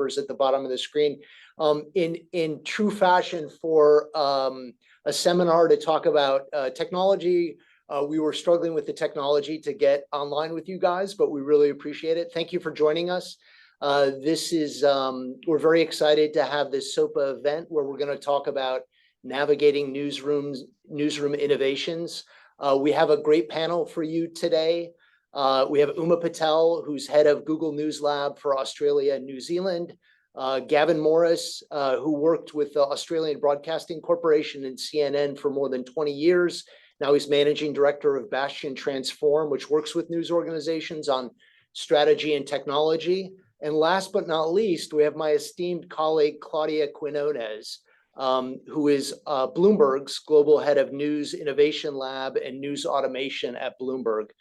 numbers at the bottom of the screen. In true fashion for a seminar to talk about technology, we were struggling with the technology to get online with you guys, but we really appreciate it. Thank you for joining us. We're very excited to have this SOPA event where we're going to talk about navigating newsroom innovations. We have a great panel for you today. We have Uma Patel, who's head of Google News Lab for Australia and New Zealand. Gaven Morris, who worked with the Australian Broadcasting Corporation and CNN for more than 20 years. Now he's managing director of Bastion Transform, which works with news organizations on strategy and technology. And last but not least, we have my esteemed colleague, Claudia Quinonez, who is Bloomberg's global head of news innovation lab and news automation at Bloomberg.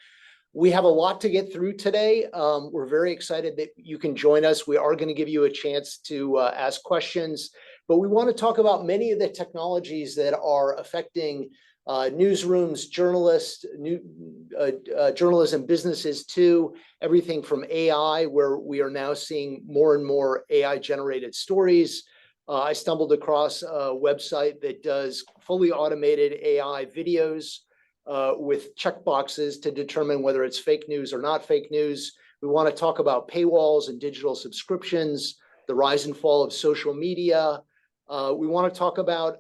We have a lot to get through today. We're very excited that you can join us. We are going to give you a chance to ask questions, but we want to talk about many of the technologies that are affecting newsrooms, journalists, journalism businesses too, everything from AI, where we are now seeing more and more AI-generated stories. I stumbled across a website that does fully automated AI videos with checkboxes to determine whether it's fake news or not fake news. We want to talk about paywalls and digital subscriptions, the rise and fall of social media. We want to talk about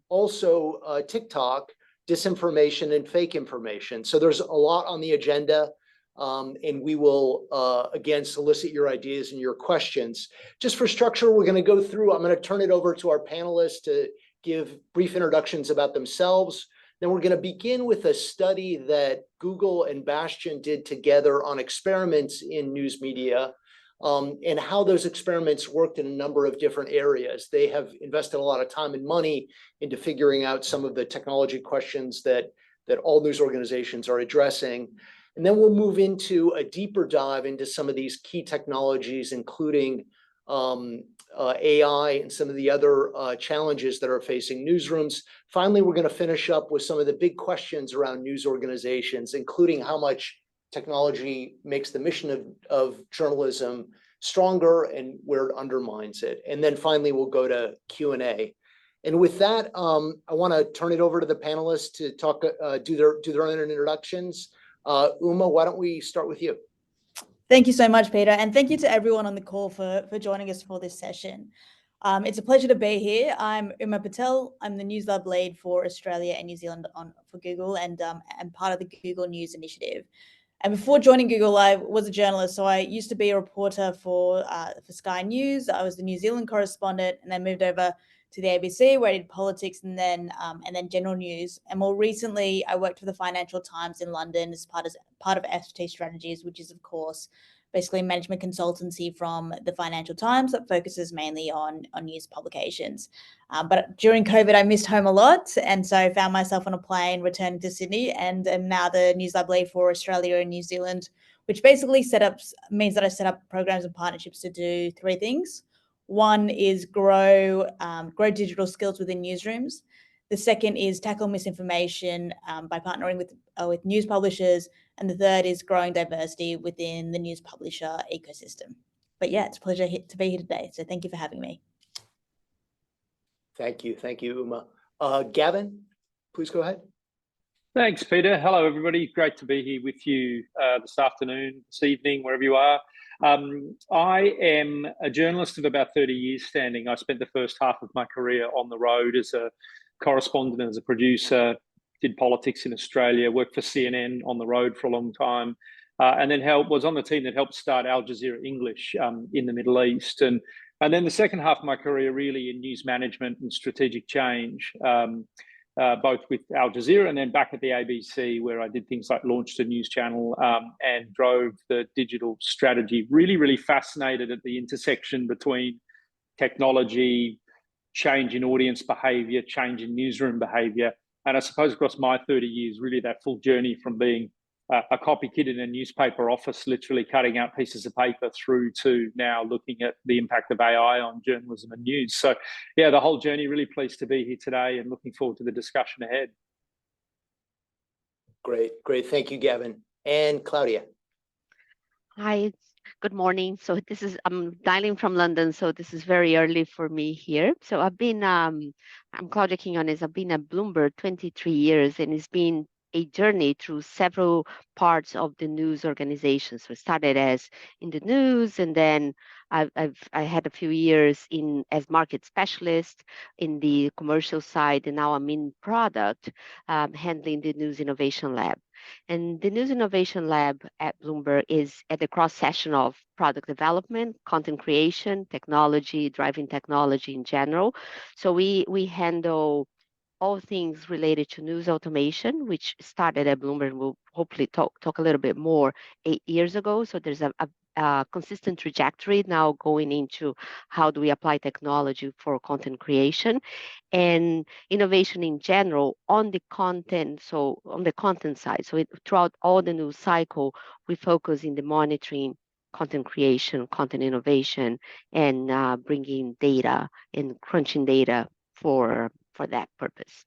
also TikTok, disinformation and fake information. So there's a lot on the agenda, and we will, again, solicit your ideas and your questions. Just for structure, we're going to go through, I'm going to turn it over to our panelists to give brief introductions about themselves. Then we're going to begin with a study that Google and Bastion did together on experiments in news media, and how those experiments worked in a number of different areas. They have invested a lot of time and money into figuring out some of the technology questions that all news organizations are addressing. And then we'll move into a deeper dive into some of these key technologies, including AI and some of the other challenges that are facing newsrooms. Finally, we're going to finish up with some of the big questions around news organizations, including how much technology makes the mission of journalism stronger and where it undermines it. And then finally, we'll go to Q&A. And with that, I want to turn it over to the panelists to talk, do their own introductions. Uma, why don't we start with you? Thank you so much, Peter. And thank you to everyone on the call for joining us for this session. It's a pleasure to be here. I'm Uma Patel. I'm the News Lab lead for Australia and New Zealand for Google, and I'm part of the Google News Initiative. And before joining Google, I was a journalist. So I used to be a reporter for Sky News. I was the New Zealand correspondent, and then moved over to the ABC, where I did politics and then general news. And more recently, I worked for the Financial Times in London as part of FT Strategies, which is, of course, basically management consultancy from the Financial Times that focuses mainly on news publications. But during COVID, I missed home a lot. And so I found myself on a plane returning to Sydney, and am now the News Lab lead for Australia and New Zealand, which basically means that I set up programs and partnerships to do three things. One is grow digital skills within newsrooms. The second is tackle misinformation by partnering with news publishers. And the third is growing diversity within the news publisher ecosystem. But yeah, it's a pleasure to be here today. So thank you for having me. Thank you, Uma. Gaven, please go ahead. Thanks, Peter. Hello, everybody. Great to be here with you this afternoon, this evening, wherever you are. I am a journalist of about 30 years standing. I spent the first half of my career on the road as a correspondent, as a producer, did politics in Australia, worked for CNN on the road for a long time, and then was on the team that helped start Al Jazeera English in the Middle East. And then the second half of my career really in news management and strategic change, both with Al Jazeera and then back at the ABC, where I did things like launched a news channel and drove the digital strategy. Really, really fascinated at the intersection between technology, change in audience behavior, change in newsroom behavior. And I suppose across my 30 years, really that full journey from being a copy kid in a newspaper office, literally cutting out pieces of paper, through to now looking at the impact of AI on journalism and news. So yeah, the whole journey, really pleased to be here today and looking forward to the discussion ahead. Great. Thank you, Gaven. And Claudia. Hi, it's Good morning. So I'm dialing from London, so this is very early for me here. So I'm Claudia Quinonez. I've been at Bloomberg 23 years, and it's been a journey through several parts of the news organization. So I started as in the news, and then I had a few years in as market specialist in the commercial side, and now I'm in product, handling the News Innovation Lab. And the News Innovation Lab at Bloomberg is at the cross section of product development, content creation, technology, driving technology in general. So we handle all things related to news automation, which started at Bloomberg. We'll hopefully talk a little bit more 8 years ago. So there's a consistent trajectory now going into how do we apply technology for content creation and innovation in general on the content. So on the content side, throughout all the news cycle, we focus in the monitoring, content creation, content innovation, and bringing data and crunching data for that purpose.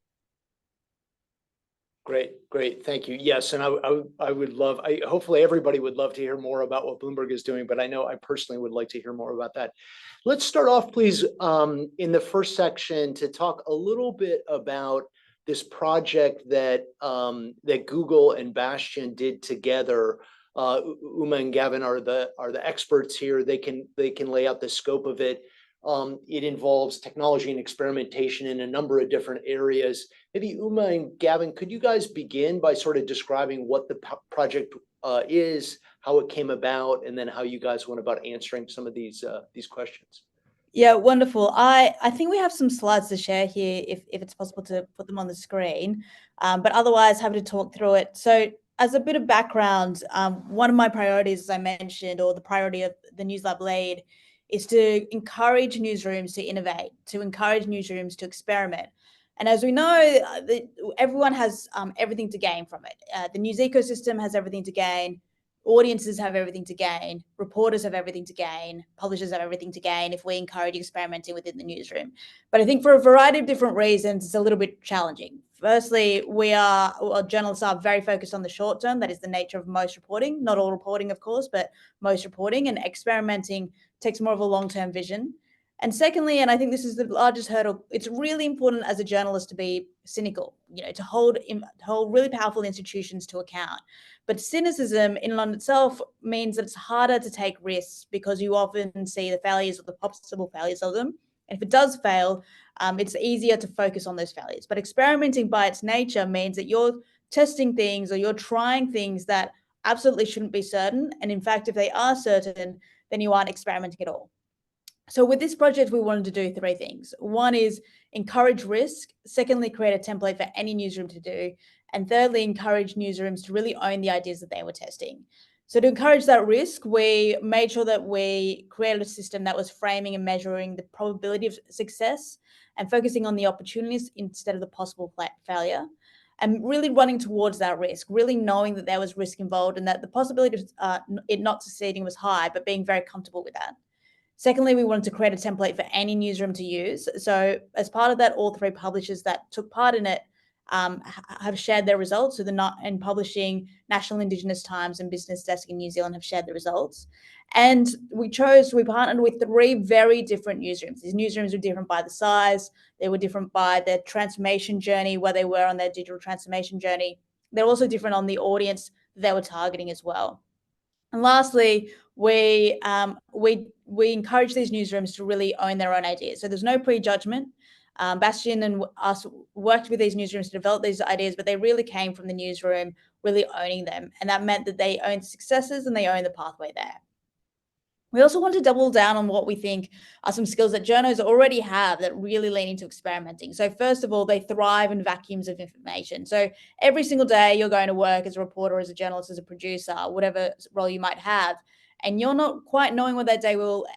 Great. Thank you. Yes, and I would love, hopefully everybody would love to hear more about what Bloomberg is doing, but I know I personally would like to hear more about that. Let's start off, please, in the first section to talk a little bit about this project that that Google and Bastion did together. Uma and Gaven are the experts here. They can lay out the scope of it. It involves technology and experimentation in a number of different areas. Maybe Uma and Gaven, could you guys begin by sort of describing what the project is, how it came about, and then how you guys went about answering some of these questions? Yeah, wonderful. I think we have some slides to share here if it's possible to put them on the screen, but otherwise happy to talk through it. So as a bit of background, one of my priorities, as I mentioned, or the priority of the News Lab lead, is to encourage newsrooms to innovate, to encourage newsrooms to experiment. And as we know, everyone has everything to gain from it. The news ecosystem has everything to gain. Audiences have everything to gain. Reporters have everything to gain. Publishers have everything to gain if we encourage experimenting within the newsroom. But I think for a variety of different reasons, it's a little bit challenging. Firstly, journalists are very focused on the short term. That is the nature of most reporting. Not all reporting, of course, but most reporting. And experimenting takes more of a long-term vision. And secondly, and I think this is the largest hurdle, it's really important as a journalist to be cynical, to hold really powerful institutions to account. But cynicism in and on itself means that it's harder to take risks because you often see the failures or the possible failures of them. And if it does fail, it's easier to focus on those failures. But experimenting by its nature means that you're testing things or you're trying things that absolutely shouldn't be certain. And in fact, if they are certain, then you aren't experimenting at all. So with this project, we wanted to do three things. One is encourage risk. Secondly, create a template for any newsroom to do. And thirdly, encourage newsrooms to really own the ideas that they were testing. So to encourage that risk, we made sure that we created a system that was framing and measuring the probability of success and focusing on the opportunities instead of the possible failure. And really running towards that risk, really knowing that there was risk involved and that the possibility of it not succeeding was high, but being very comfortable with that. Secondly, we wanted to create a template for any newsroom to use. So as part of that, all three publishers that took part in it have shared their results. So in publishing, National Indigenous Times and BusinessDesk in New Zealand have shared the results. And we partnered with three very different newsrooms. These newsrooms were different by the size. They were different by their transformation journey, where they were on their digital transformation journey. They're also different on the audience they were targeting as well. And lastly, we encourage these newsrooms to really own their own ideas. So there's no prejudgment. Bastion and us worked with these newsrooms to develop these ideas, but they really came from the newsroom, really owning them. And that meant that they own successes and they own the pathway there. We also want to double down on what we think are some skills that journos already have that really lean into experimenting. So first of all, they thrive in vacuums of information. So every single day you're going to work as a reporter, as a journalist, as a producer, whatever role you might have, and you're not quite knowing what that day will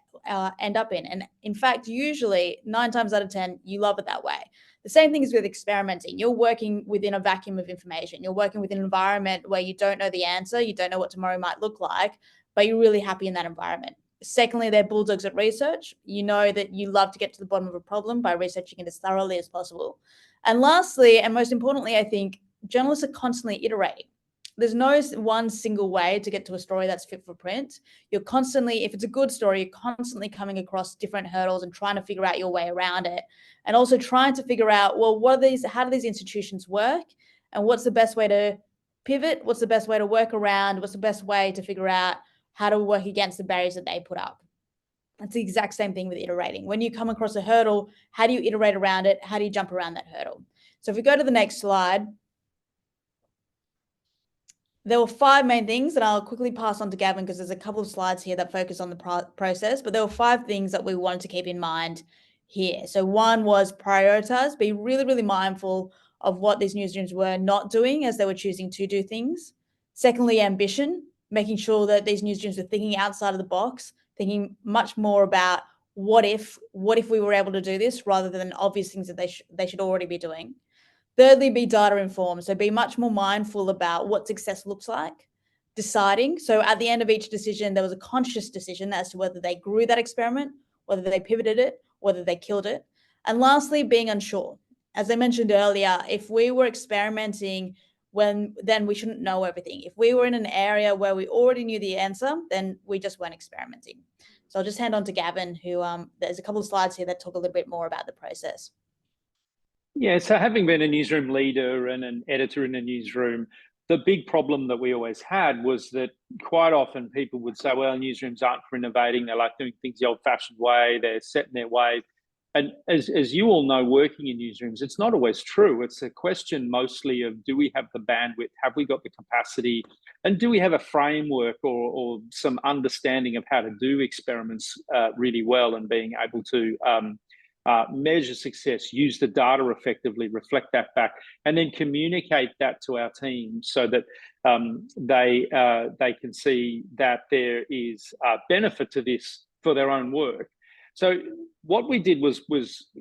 end up in. And in fact, usually 9 times out of 10, you love it that way. The same thing is with experimenting. You're working within a vacuum of information. You're working with an environment where you don't know the answer. You don't know what tomorrow might look like, but you're really happy in that environment. Secondly, they're bulldogs at research. You know that you love to get to the bottom of a problem by researching it as thoroughly as possible. And lastly, and most importantly, I think journalists are constantly iterating. there's no one single way to get to a story that's fit for print. You're constantly, if it's a good story, you're constantly coming across different hurdles and trying to figure out your way around it. And also trying to figure out, well, how do these institutions work? And what's the best way to pivot? What's the best way to work around? What's the best way to figure out how to work against the barriers that they put up? It's the exact same thing with iterating. When you come across a hurdle, how do you iterate around it? How do you jump around that hurdle? So if we go to the next slide, there were 5 main things that I'll quickly pass on to Gaven because there's a couple of slides here that focus on the process, but there were 5 things that we wanted to keep in mind here. So one was prioritize, be really, really mindful of what these newsrooms were not doing as they were choosing to do things. Secondly, ambition, making sure that these newsrooms were thinking outside of the box, thinking much more about what if we were able to do this rather than obvious things that they should already be doing. Thirdly, be data informed. So be much more mindful about what success looks like, deciding. So at the end of each decision, there was a conscious decision as to whether they grew that experiment, whether they pivoted it, whether they killed it. And lastly, being unsure. As I mentioned earlier, if we were experimenting, then we shouldn't know everything. If we were in an area where we already knew the answer, then we just weren't experimenting. So I'll just hand on to Gaven, who there's a couple of slides here that talk a little bit more about the process. Yeah, so having been a newsroom leader and an editor in a newsroom, the big problem that we always had was that quite often people would say, well, newsrooms aren't for innovating. They like doing things the old-fashioned way. They're set in their way. And as you all know, working in newsrooms, it's not always true. It's a question mostly of, do we have the bandwidth? Have we got the capacity? And do we have a framework or some understanding of how to do experiments really well and being able to measure success, use the data effectively, reflect that back, and then communicate that to our team so that they can see that there is benefit to this for their own work. So what we did was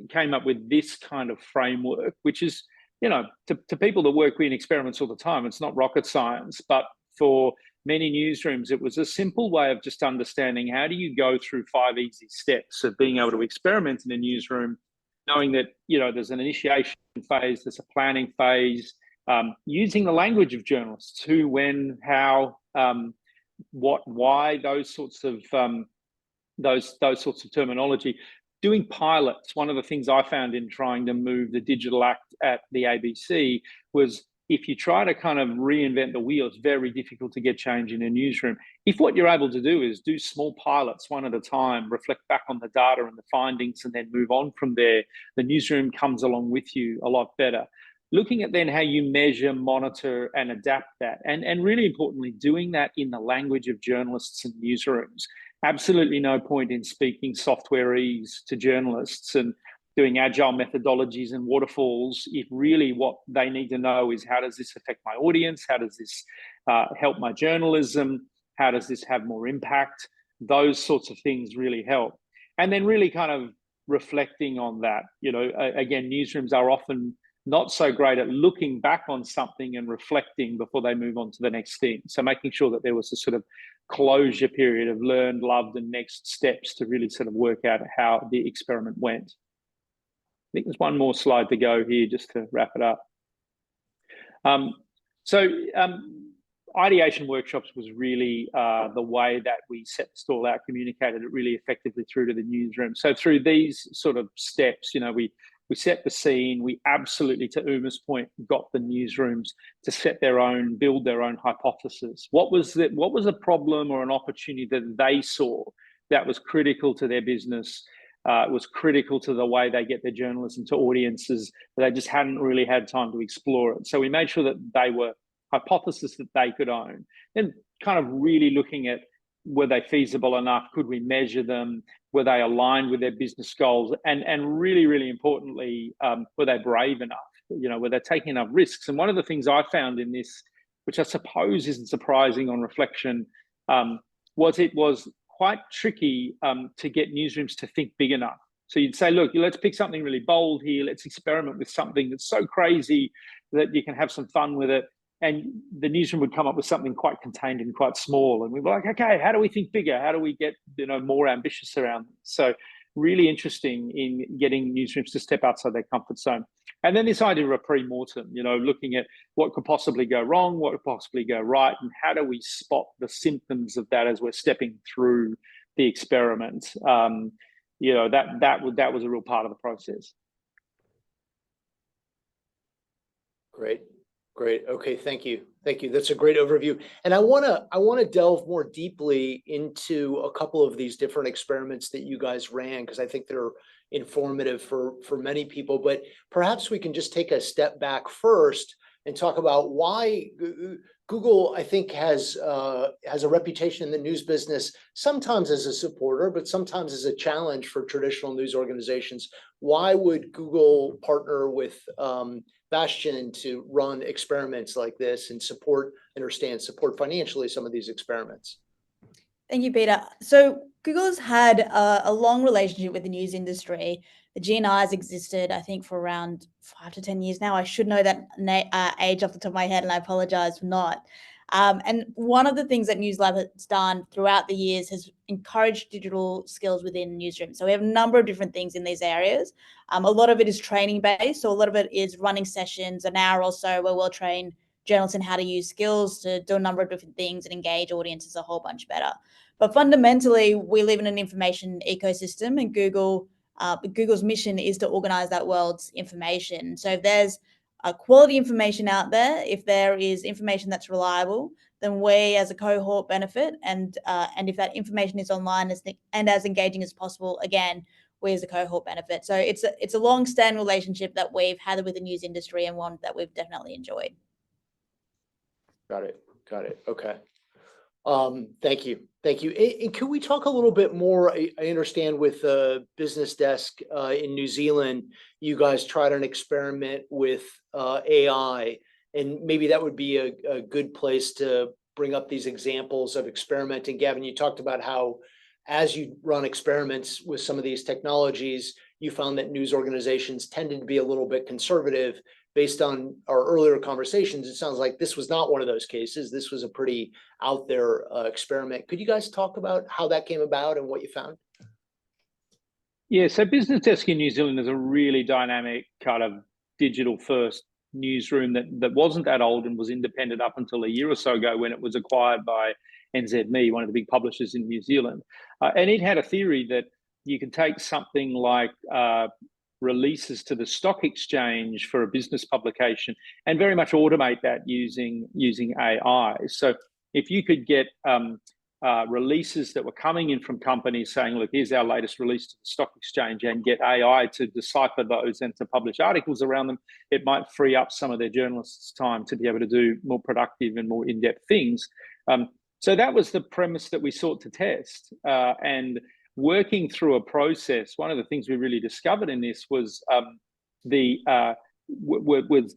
came up with this kind of framework, which is, you know, to people that work in experiments all the time, it's not rocket science, but for many newsrooms, it was a simple way of just understanding how do you go through 5 easy steps of being able to experiment in a newsroom, knowing that, you know, there's an initiation phase, there's a planning phase, using the language of journalists, who, when, how, what, why, those sorts of terminology. Doing pilots. One of the things I found in trying to move the digital act at the ABC was, if you try to kind of reinvent the wheel, it's very difficult to get change in a newsroom. If what you're able to do is do small pilots one at a time, reflect back on the data and the findings, and then move on from there, the newsroom comes along with you a lot better. Looking at then how you measure, monitor, and adapt that. And really importantly, doing that in the language of journalists and newsrooms. Absolutely no point in speaking softwareese to journalists and doing agile methodologies and waterfalls if really what they need to know is, how does this affect my audience? How does this help my journalism? How does this have more impact? Those sorts of things really help. And then really kind of reflecting on that. You know, again, newsrooms are often not so great at looking back on something and reflecting before they move on to the next thing. So making sure that there was a sort of closure period of learned, loved, and next steps to really sort of work out how the experiment went. I think there's one more slide to go here just to wrap it up. Ideation workshops was really the way that we set the stall out, communicated it really effectively through to the newsroom. So through these sort of steps, you know, we set the scene. We absolutely, to Uma's point, got the newsrooms to set their own, build their own hypothesis. What was a problem or an opportunity that they saw that was critical to their business? Was critical to the way they get their journalism to audiences that they just hadn't really had time to explore it. So we made sure that they were hypotheses that they could own, and kind of really looking at, were they feasible enough? Could we measure them? Were they aligned with their business goals? And really, really importantly, were they brave enough? You know, were they taking enough risks? And one of the things I found in this, which I suppose isn't surprising on reflection, was it was quite tricky to get newsrooms to think big enough. So you'd say, look, let's pick something really bold here. Let's experiment with something that's so crazy that you can have some fun with it. And the newsroom would come up with something quite contained and quite small. And we were like, okay, how do we think bigger? How do we get, you know, more ambitious around this? So really interesting in getting newsrooms to step outside their comfort zone. And then this idea of a pre-mortem, looking at what could possibly go wrong, what could possibly go right, and how do we spot the symptoms of that as we're stepping through the experiment. That was a real part of the process. Great. Okay, thank you. That's a great overview. And I wanna delve more deeply into a couple of these different experiments that you guys ran, because I think they're informative for many people. But perhaps we can just take a step back first and talk about why Google, I think, has a reputation in the news business, sometimes as a supporter, but sometimes as a challenge for traditional news organizations. Why would Google partner with Bastion to run experiments like this and support financially some of these experiments? Thank you, Peter. So Google has had a long relationship with the news industry. The GNI has existed, I think, for around 5 to 10 years now. I should know that age off the top of my head, and I apologize for not. And one of the things that NewsLab has done throughout the years has encouraged digital skills within Newsroom. So we have a number of different things in these areas. A lot of it is training based. So a lot of it is running sessions, an hour or so, where we'll train journalists in how to use skills to do a number of different things and engage audiences a whole bunch better. But fundamentally, we live in an information ecosystem, and Google's mission is to organize that world's information. So if there's quality information out there, if there is information that's reliable, then we as a cohort benefit. And if that information is online and as engaging as possible, again, we as a cohort benefit. So it's a long-standing relationship that we've had with the news industry, and one that we've definitely enjoyed. Got it. Okay. Thank you. And can we talk a little bit more? I understand with BusinessDesk in New Zealand, you guys tried an experiment with AI, and maybe that would be a good place to bring up these examples of experimenting. Gaven, you talked about how, as you run experiments with some of these technologies, you found that news organizations tended to be a little bit conservative. Based on our earlier conversations, it sounds like this was not one of those cases. This was a pretty out there experiment. Could you guys talk about how that came about and what you found? Yeah, so BusinessDesk in New Zealand is a really dynamic kind of digital first newsroom that wasn't that old and was independent up until a year or so ago, when it was acquired by NZME, one of the big publishers in New Zealand. And it had a theory that you can take something like releases to the stock exchange for a business publication and very much automate that using AI. So if you could get releases that were coming in from companies saying, look, here's our latest release to the stock exchange, and get AI to decipher those and to publish articles around them, it might free up some of their journalists' time to be able to do more productive and more in-depth things. So that was the premise that we sought to test. And working through a process, one of the things we really discovered in this was the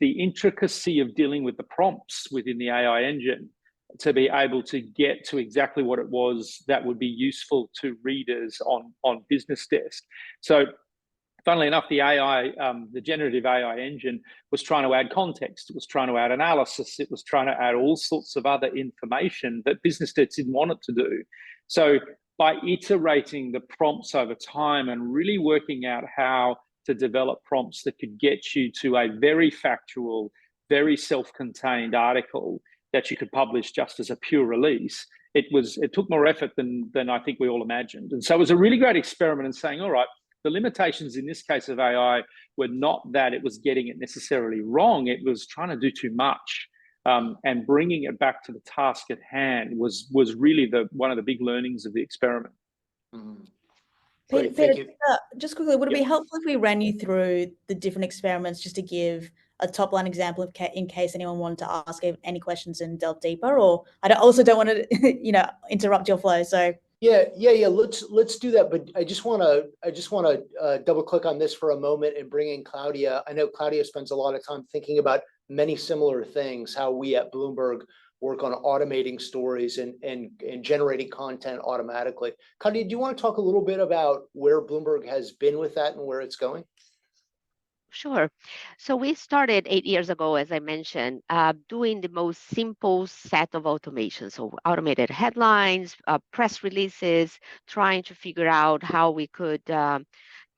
intricacy of dealing with the prompts within the AI engine to be able to get to exactly what it was that would be useful to readers on BusinessDesk. So funnily enough, the generative AI engine was trying to add context, it was trying to add analysis, it was trying to add all sorts of other information that BusinessDesk didn't want it to do. So by iterating the prompts over time and really working out how to develop prompts that could get you to a very factual, very self-contained article that you could publish just as a pure release, it took more effort than I think we all imagined. And so it was a really great experiment in saying, all right, the limitations in this case of AI were not that it was getting it necessarily wrong, it was trying to do too much. And bringing it back to the task at hand was really one of the big learnings of the experiment. Mm-hmm. Great, Peter, just quickly, would it be helpful if we ran you through the different experiments just to give a top line example in case anyone wanted to ask any questions and delve deeper? Or I also don't want to interrupt your flow. So yeah. Let's do that. But I just want to double click on this for a moment and bring in Claudia. I know Claudia spends a lot of time thinking about many similar things, how we at Bloomberg work on automating stories and generating content automatically. Claudia, do you want to talk a little bit about where Bloomberg has been with that and where it's going? Sure. So we started 8 years ago, as I mentioned, doing the most simple set of automation. So automated headlines, press releases, trying to figure out how we could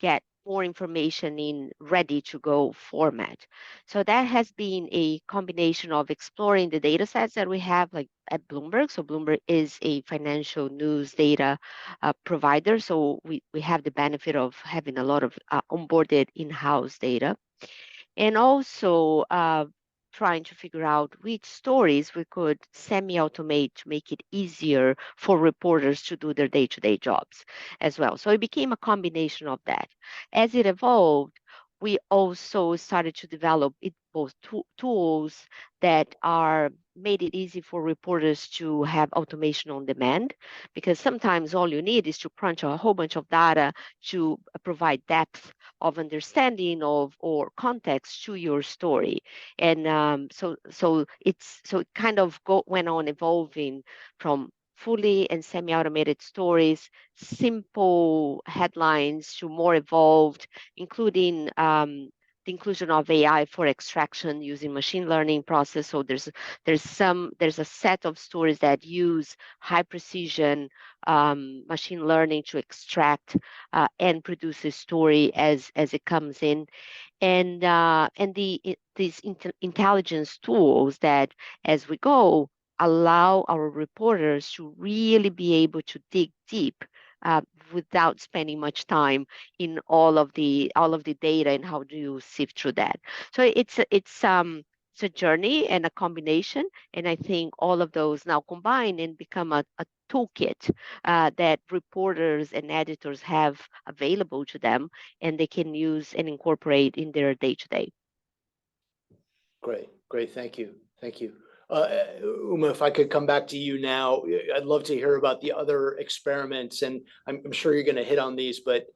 get more information in ready to go format. So that has been a combination of exploring the data sets that we have like at Bloomberg. So Bloomberg is a financial news data provider. So we have the benefit of having a lot of onboarded in-house data. And also trying to figure out which stories we could semi-automate to make it easier for reporters to do their day-to-day jobs as well. So it became a combination of that. As it evolved, we also started to develop both tools that are made it easy for reporters to have automation on demand, because sometimes all you need is to crunch a whole bunch of data to provide depth of understanding of or context to your story. And so it kind of went on evolving from fully and semi-automated stories, simple headlines, to more evolved, including the inclusion of AI for extraction using machine learning process. So there's a set of stories that use high precision machine learning to extract and produce a story as it comes in, and these intelligence tools that, as we go, allow our reporters to really be able to dig deep without spending much time in all of the data and how do you sift through that. So it's a journey and a combination, and I think all of those now combine and become a toolkit that reporters and editors have available to them, and they can use and incorporate in their day-to-day. Great. Thank you. Uma, if I could come back to you now, I'd love to hear about the other experiments, and I'm sure you're going to hit on these, but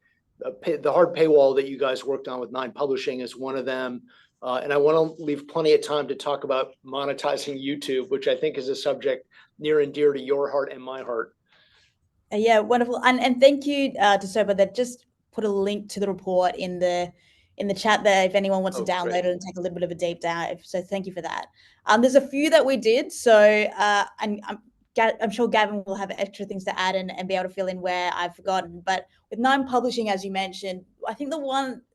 the hard paywall that you guys worked on with 9 Publishing is one of them. And I want to leave plenty of time to talk about monetizing YouTube, which I think is a subject near and dear to your heart and my heart. Yeah, wonderful. And thank you to Soba that just put a link to the report in the chat there if anyone wants to download great. it and take a little bit of a deep dive. So thank you for that. There's a few that we did. So I'm sure Gaven will have extra things to add and be able to fill in where I've forgotten. But with 9 Publishing, as you mentioned, I think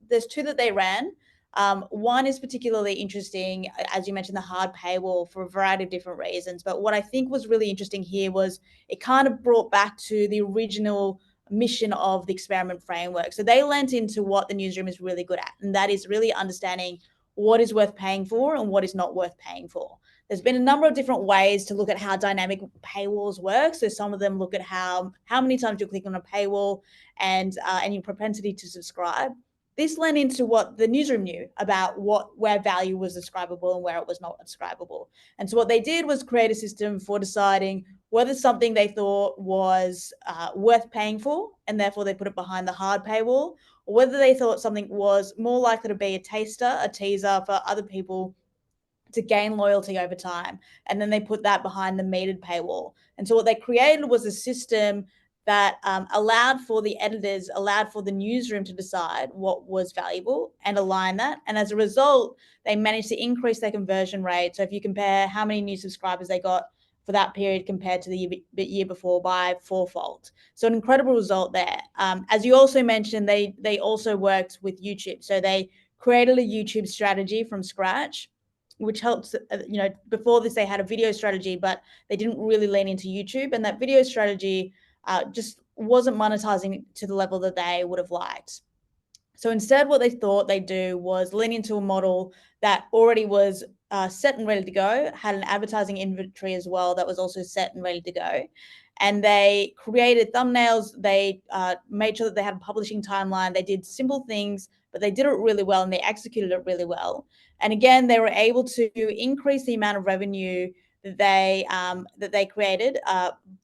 there's 2 that they ran. One is particularly interesting, as you mentioned, the hard paywall, for a variety of different reasons. But what I think was really interesting here was it kind of brought back to the original mission of the experiment framework. So they lent into what the newsroom is really good at, and that is really understanding what is worth paying for and what is not worth paying for. There's been a number of different ways to look at how dynamic paywalls work. So some of them look at how many times you click on a paywall and your propensity to subscribe. This led into what the newsroom knew about where value was ascribable and where it was not ascribable. And so what they did was create a system for deciding whether something they thought was worth paying for, and therefore they put it behind the hard paywall, or whether they thought something was more likely to be a teaser for other people to gain loyalty over time. And then they put that behind the metered paywall. And so what they created was a system that allowed for the editors, allowed for the newsroom to decide what was valuable and align that. And as a result, they managed to increase their conversion rate. So if you compare how many new subscribers they got for that period compared to the year before, by 4-fold. So an incredible result there. As you also mentioned, they also worked with YouTube. So they created a YouTube strategy from scratch, which helps, before this they had a video strategy, but they didn't really lean into YouTube. And that video strategy just wasn't monetizing to the level that they would have liked. So instead, what they thought they'd do was lean into a model that already was set and ready to go, had an advertising inventory as well that was also set and ready to go. And they created thumbnails. They made sure that they had a publishing timeline. They did simple things, but they did it really well and they executed it really well. And again, they were able to increase the amount of revenue that they created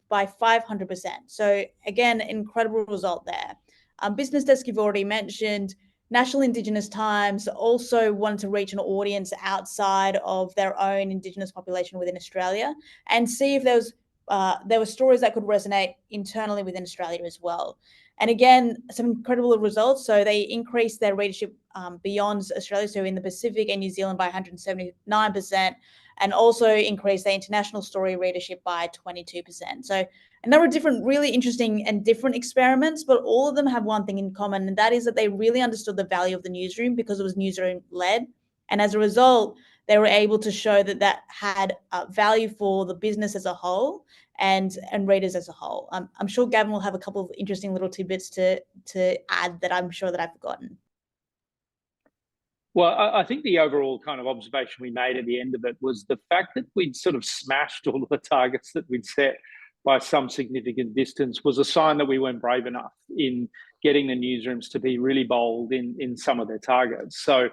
by 500%. So again, incredible result there. BusinessDesk, you've already mentioned. National Indigenous Times also wanted to reach an audience outside of their own Indigenous population within Australia and see if there were stories that could resonate internally within Australia as well. And again, some incredible results. So they increased their readership beyond Australia, so in the Pacific and New Zealand by 179%, and also increased their international story readership by 22%. So a number of different, really interesting and different experiments, but all of them have one thing in common, and that is that they really understood the value of the newsroom because it was newsroom led. And as a result, they were able to show that that had value for the business as a whole and readers as a whole. I'm sure Gaven will have a couple of interesting little tidbits to add that I'm sure that I've forgotten. Well, I think the overall kind of observation we made at the end of it was the fact that we'd sort of smashed all of the targets that we'd set by some significant distance was a sign that we weren't brave enough in getting the newsrooms to be really bold in some of their targets. So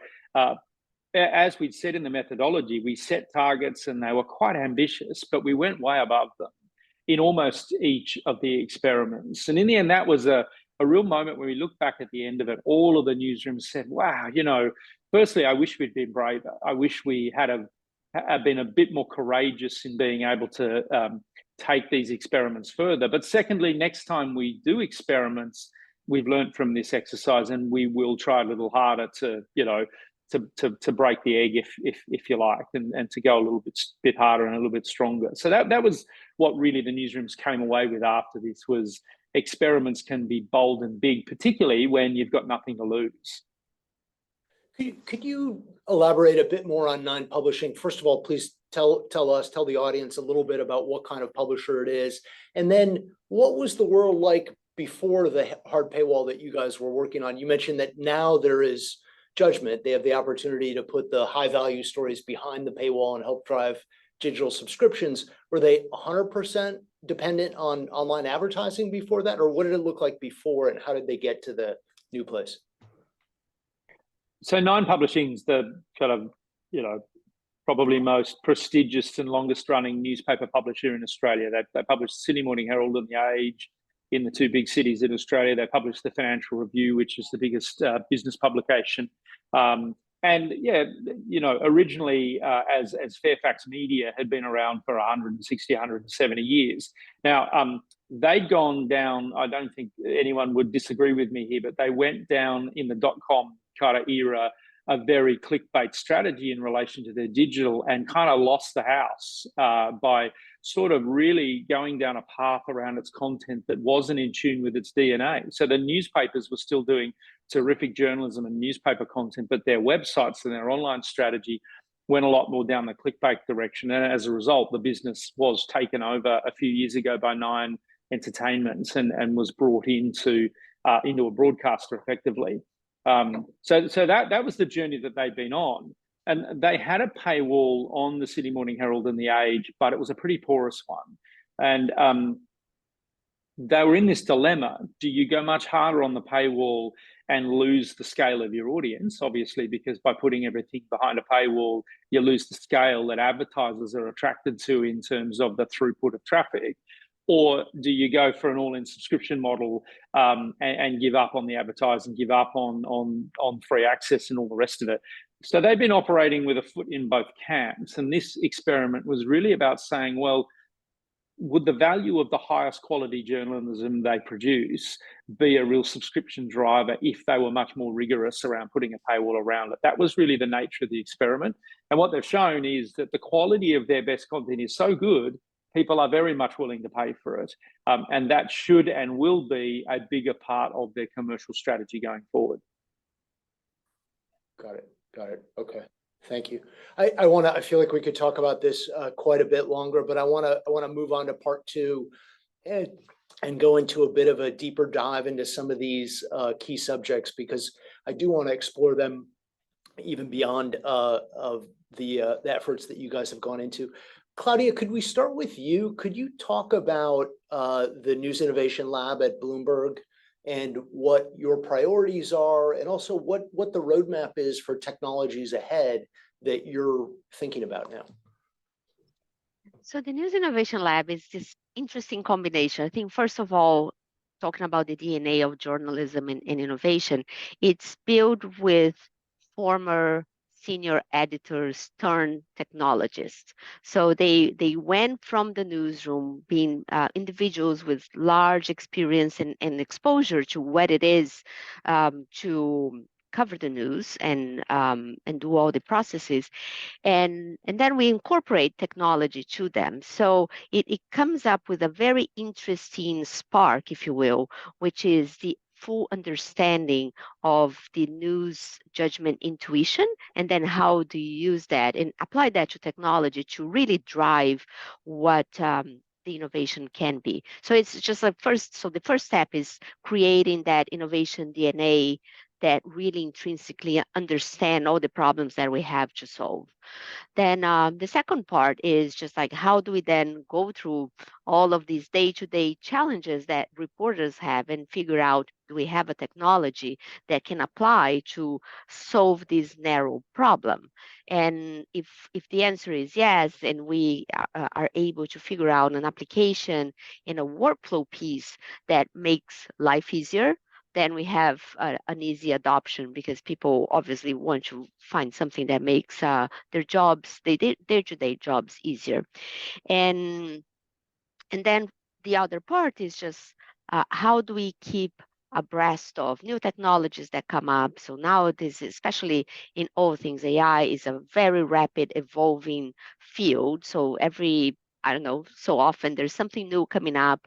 as we'd said in the methodology, we set targets and they were quite ambitious, but we went way above them in almost each of the experiments. And in the end, that was a real moment when we look back at the end of it, all of the newsrooms said, wow, you know, firstly, I wish we'd been braver. I wish we had been a bit more courageous in being able to take these experiments further. But secondly, next time we do experiments, we've learned from this exercise and we will try a little harder to, you know, to break the egg, if you like, and to go a little bit harder and a little bit stronger. So that was what really the newsrooms came away with after this, was experiments can be bold and big, particularly when you've got nothing to lose. Could you elaborate a bit more on Nine Publishing? First of all, please tell the audience a little bit about what kind of publisher it is. And then what was the world like before the hard paywall that you guys were working on? You mentioned that now there is judgment. They have the opportunity to put the high value stories behind the paywall and help drive digital subscriptions. Were they 100% dependent on online advertising before that? Or what did it look like before and how did they get to the new place? So Nine Publishing's the kind of, you know, probably most prestigious and longest running newspaper publisher in Australia. They publish the Sydney Morning Herald and The Age in the two big cities in Australia. They publish the Financial Review, which is the biggest business publication. And yeah, you know, originally as Fairfax Media had been around for 160, 170 years. Now, they'd gone down, I don't think anyone would disagree with me here, but they went down in the .com kind of era, a very clickbait strategy in relation to their digital, and kind of lost the house by sort of really going down a path around its content that wasn't in tune with its DNA. So the newspapers were still doing terrific journalism and newspaper content, but their websites and their online strategy went a lot more down the clickbait direction. And as a result, the business was taken over a few years ago by Nine Entertainment and was brought into a broadcaster effectively. So that was the journey that they'd been on. And they had a paywall on the Sydney Morning Herald and The Age, but it was a pretty porous one. And they were in this dilemma. Do you go much harder on the paywall and lose the scale of your audience? Obviously, because by putting everything behind a paywall, you lose the scale that advertisers are attracted to in terms of the throughput of traffic. Or do you go for an all-in subscription model and give up on the advertising, give up on free access and all the rest of it? So they've been operating with a foot in both camps. And this experiment was really about saying, well, would the value of the highest quality journalism they produce be a real subscription driver if they were much more rigorous around putting a paywall around it? That was really the nature of the experiment. And what they've shown is that the quality of their best content is so good, people are very much willing to pay for it. And that should and will be a bigger part of their commercial strategy going forward. Got it. Okay. Thank you. I feel like we could talk about this quite a bit longer, but I want to move on to part two and go into a bit of a deeper dive into some of these key subjects, because I do want to explore them even beyond of the efforts that you guys have gone into. Claudia, could we start with you? Could you talk about the News Innovation Lab at Bloomberg and what your priorities are, and also what the roadmap is for technologies ahead that you're thinking about now? So the News Innovation Lab is this interesting combination. I think, first of all, talking about the DNA of journalism and innovation, it's built with former senior editors turned technologists. So they went from the newsroom being individuals with large experience and exposure to what it is to cover the news and do all the processes, and then we incorporate technology to them. So it comes up with a very interesting spark, if you will, which is the full understanding of the news judgment intuition, and then how do you use that and apply that to technology to really drive what the innovation can be. So it's just like the first step is creating that innovation DNA that really intrinsically understand all the problems that we have to solve. Then the second part is just like, how do we then go through all of these day-to-day challenges that reporters have and figure out, do we have a technology that can apply to solve this narrow problem? And if the answer is yes, and we are able to figure out an application in a workflow piece that makes life easier, then we have an easy adoption, because people obviously want to find something that makes their jobs, their day-to-day jobs easier. And then the other part is just how do we keep abreast of new technologies that come up? So nowadays, especially in all things AI, is a very rapid evolving field. So so often there's something new coming up.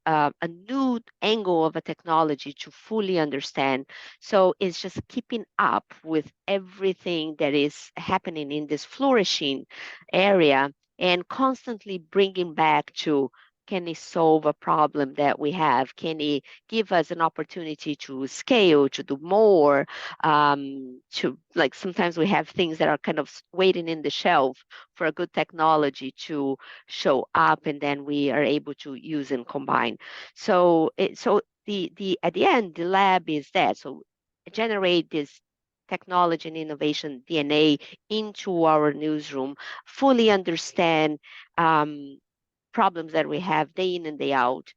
A new angle of a technology to fully understand. So it's just keeping up with everything that is happening in this flourishing area and constantly bringing back to, can it solve a problem that we have? Can it give us an opportunity to scale, to do more? Sometimes we have things that are kind of waiting in the shelf for a good technology to show up, and then we are able to use and combine. So at the end, the lab is that. So generate this technology and innovation DNA into our newsroom, fully understand problems that we have day in and day out,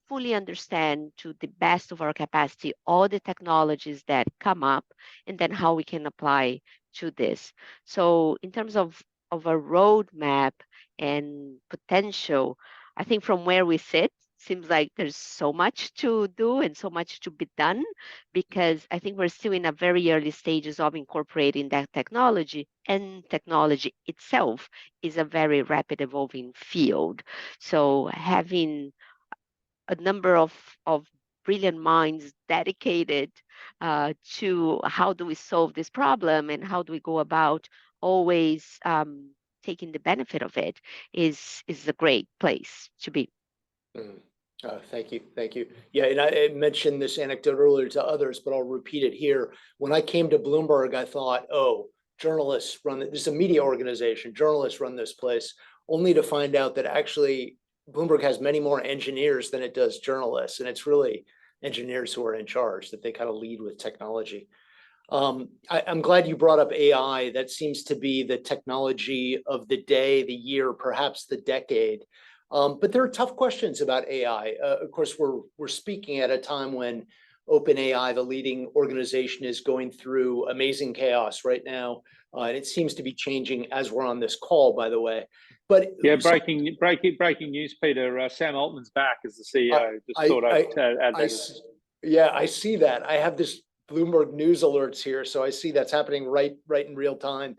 fully understand to the best of our capacity all the technologies that come up, and then how we can apply to this. So in terms of a roadmap and potential, I think from where we sit, seems like there's so much to do and so much to be done, because I think we're still in a very early stages of incorporating that technology, and technology itself is a very rapid evolving field. So having a number of brilliant minds dedicated to how do we solve this problem and how do we go about always taking the benefit of it is a great place to be. Thank you. Yeah, and I mentioned this anecdote earlier to others, but I'll repeat it here. When I came to Bloomberg, I thought, oh, journalists run this is a media organization. Journalists run this place, only to find out that actually Bloomberg has many more engineers than it does journalists, and it's really engineers who are in charge, that they kind of lead with technology. I'm glad you brought up AI. That seems to be the technology of the day, the year, perhaps the decade. But there are tough questions about AI. Of course, we're speaking at a time when OpenAI, the leading organization, is going through amazing chaos right now, and it seems to be changing as we're on this call, by the way. But yeah, breaking news, Peter. Sam Altman's back as the CEO. Yeah, I see that. I have this Bloomberg News alerts here, so I see that's happening right in real time.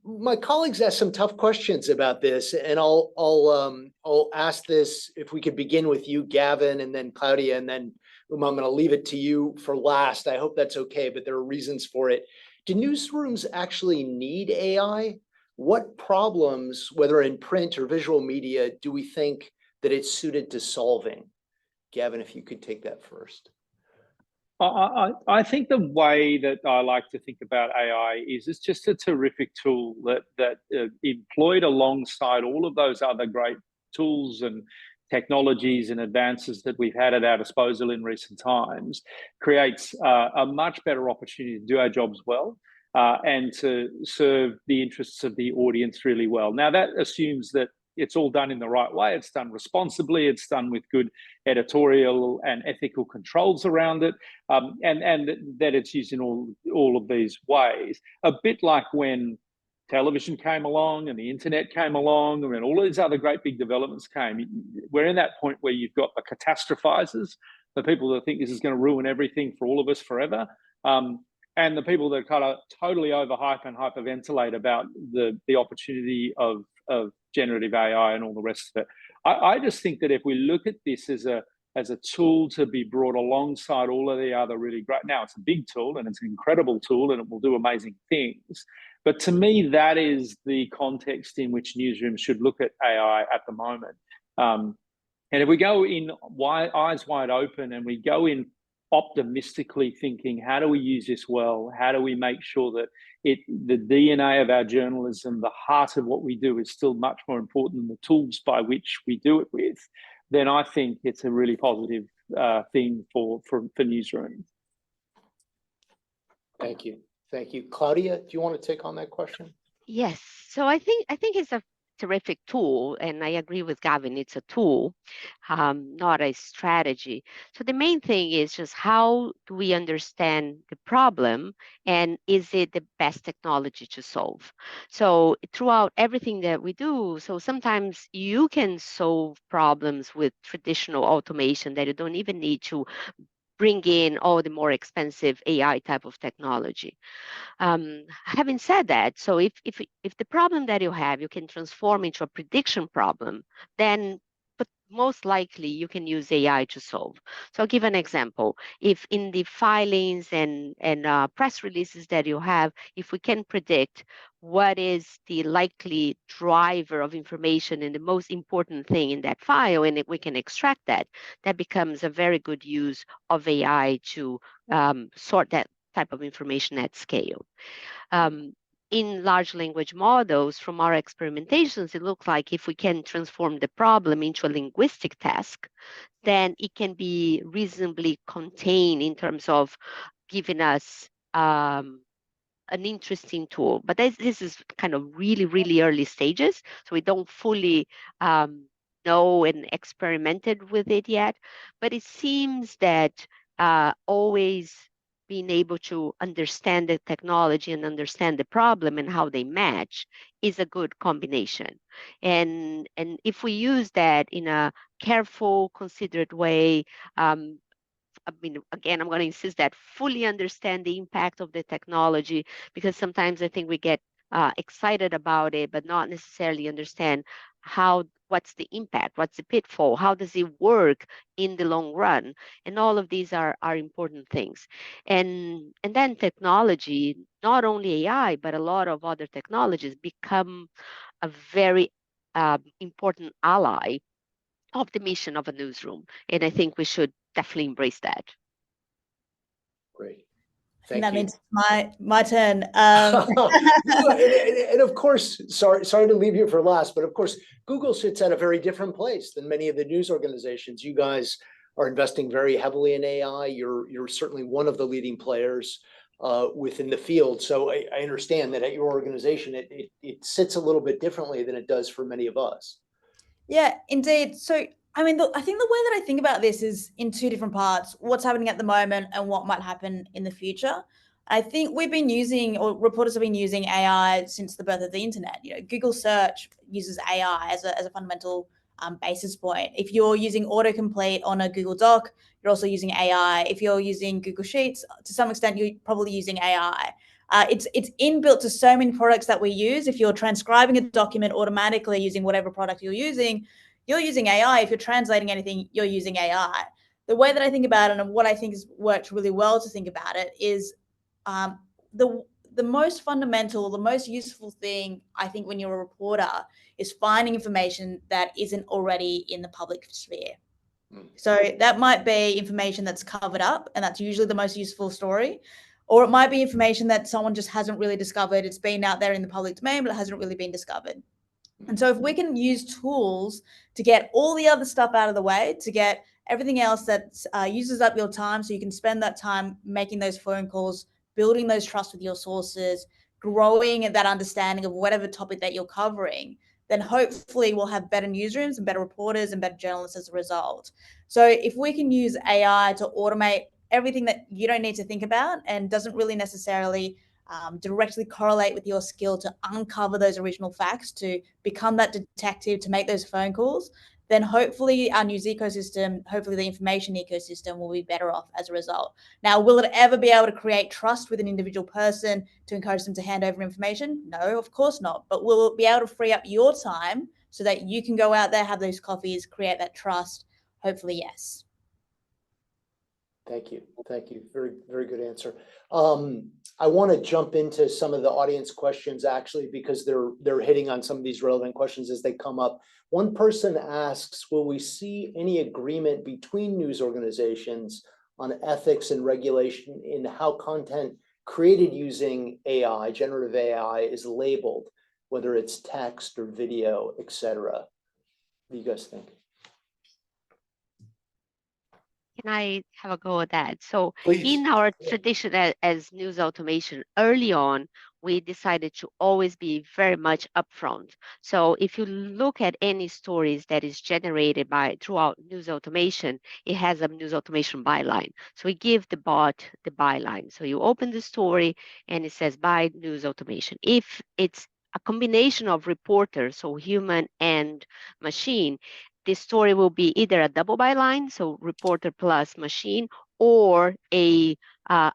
My colleagues asked some tough questions about this, and I'll ask this. If we could begin with you, Gaven, and then Claudia, and then I'm going to leave it to you for last. I hope that's okay, but there are reasons for it. Do newsrooms actually need AI? What problems, whether in print or visual media, do we think that it's suited to solving? Gaven, if you could take that first. I think the way that I like to think about AI is it's just a terrific tool that employed alongside all of those other great tools and technologies and advances that we've had at our disposal in recent times, creates a much better opportunity to do our jobs well and to serve the interests of the audience really well. Now, that assumes that it's all done in the right way. It's done responsibly. It's done with good editorial and ethical controls around it, and that it's used in all of these ways. A bit like when television came along and the internet came along and all these other great big developments came. We're in that point where you've got the catastrophizers the people that think this is going to ruin everything for all of us forever, and the people that kind of totally overhype and hyperventilate about the opportunity of generative AI and all the rest of it. I just think that if we look at this as a tool to be brought alongside all of the other really great, now it's a big tool and it's an incredible tool and it will do amazing things. But to me, that is the context in which newsrooms should look at AI at the moment. And if we go in eyes wide open and we go in optimistically thinking, how do we use this well? How do we make sure that the DNA of our journalism, the heart of what we do, is still much more important than the tools by which we do it with? Then I think it's a really positive thing for newsrooms. Thank you. Thank you. Claudia, do you want to take on that question? Yes. So I think it's a terrific tool, and I agree with Gaven. It's a tool, not a strategy. So the main thing is just how do we understand the problem, and is it the best technology to solve? So throughout everything that we do, so sometimes you can solve problems with traditional automation that you don't even need to bring in all the more expensive AI type of technology. Having said that, so if the problem that you have, you can transform into a prediction problem, then but most likely you can use AI to solve. So I'll give an example. If in the filings and press releases that you have, if we can predict what is the likely driver of information and the most important thing in that file, and if we can extract that, that becomes a very good use of AI to sort that type of information at scale. In large language models, from our experimentations, it looks like if we can transform the problem into a linguistic task, then it can be reasonably contained in terms of giving us an interesting tool. But this is kind of really, really early stages, so we don't fully know and experimented with it yet. But it seems that always being able to understand the technology and understand the problem and how they match is a good combination. And if we use that in a careful, considered way, I mean, again, I'm going to insist that fully understand the impact of the technology, because sometimes I think we get excited about it, but not necessarily understand what's the impact, what's the pitfall, how does it work in the long run, and all of these are important things. And then technology, not only AI, but a lot of other technologies become a very important ally of the mission of a newsroom, and I think we should definitely embrace that. Great. And Thank that you. means my turn. And of course, sorry to leave you for last, but of course, Google sits at a very different place than many of the news organizations. You guys are investing very heavily in AI. You're certainly one of the leading players within the field. So I understand that at your organization, it sits a little bit differently than it does for many of us. Yeah, indeed. So I mean, I think the way that I think about this is in two different parts: what's happening at the moment and what might happen in the future. I think we've been using, or reporters have been using AI since the birth of the internet. You know, Google search uses AI as a fundamental basis point. If you're using autocomplete on a Google Doc, you're also using AI. If you're using Google Sheets, to some extent, you're probably using AI. It's inbuilt to so many products that we use. If you're transcribing a document automatically using whatever product you're using AI. If you're translating anything, you're using AI. The way that I think about it, and what I think has worked really well to think about it, is the most fundamental, the most useful thing, I think, when you're a reporter, is finding information that isn't already in the public sphere. So that might be information that's covered up, and that's usually the most useful story. Or it might be information that someone just hasn't really discovered. It's been out there in the public domain, but it hasn't really been discovered. And so if we can use tools to get all the other stuff out of the way, to get everything else that uses up your time, so you can spend that time making those phone calls, building those trust with your sources, growing that understanding of whatever topic that you're covering, then hopefully we'll have better newsrooms and better reporters and better journalists as a result. So if we can use AI to automate everything that you don't need to think about and doesn't really necessarily directly correlate with your skill to uncover those original facts, to become that detective, to make those phone calls, then hopefully our news ecosystem, hopefully the information ecosystem will be better off as a result. Now, will it ever be able to create trust with an individual person to encourage them to hand over information? No, of course not. But will it be able to free up your time so that you can go out there, have those coffees, create that trust? Hopefully, yes. Thank you. Thank you. Very, very good answer. I want to jump into some of the audience questions actually, because they're hitting on some of these relevant questions as they come up. One person asks, will we see any agreement between news organizations on ethics and regulation in how content created using AI, generative AI, is labeled, whether it's text or video, etc.? What do you guys think? Can I have a go at that? So Please. in our tradition as news automation, early on, we decided to always be very much upfront. So if you look at any stories that is generated throughout news automation, it has a news automation byline. So we give the bot the byline. So you open the story and it says by news automation. If it's a combination of reporters, so human and machine, this story will be either a double byline, so reporter plus machine, or a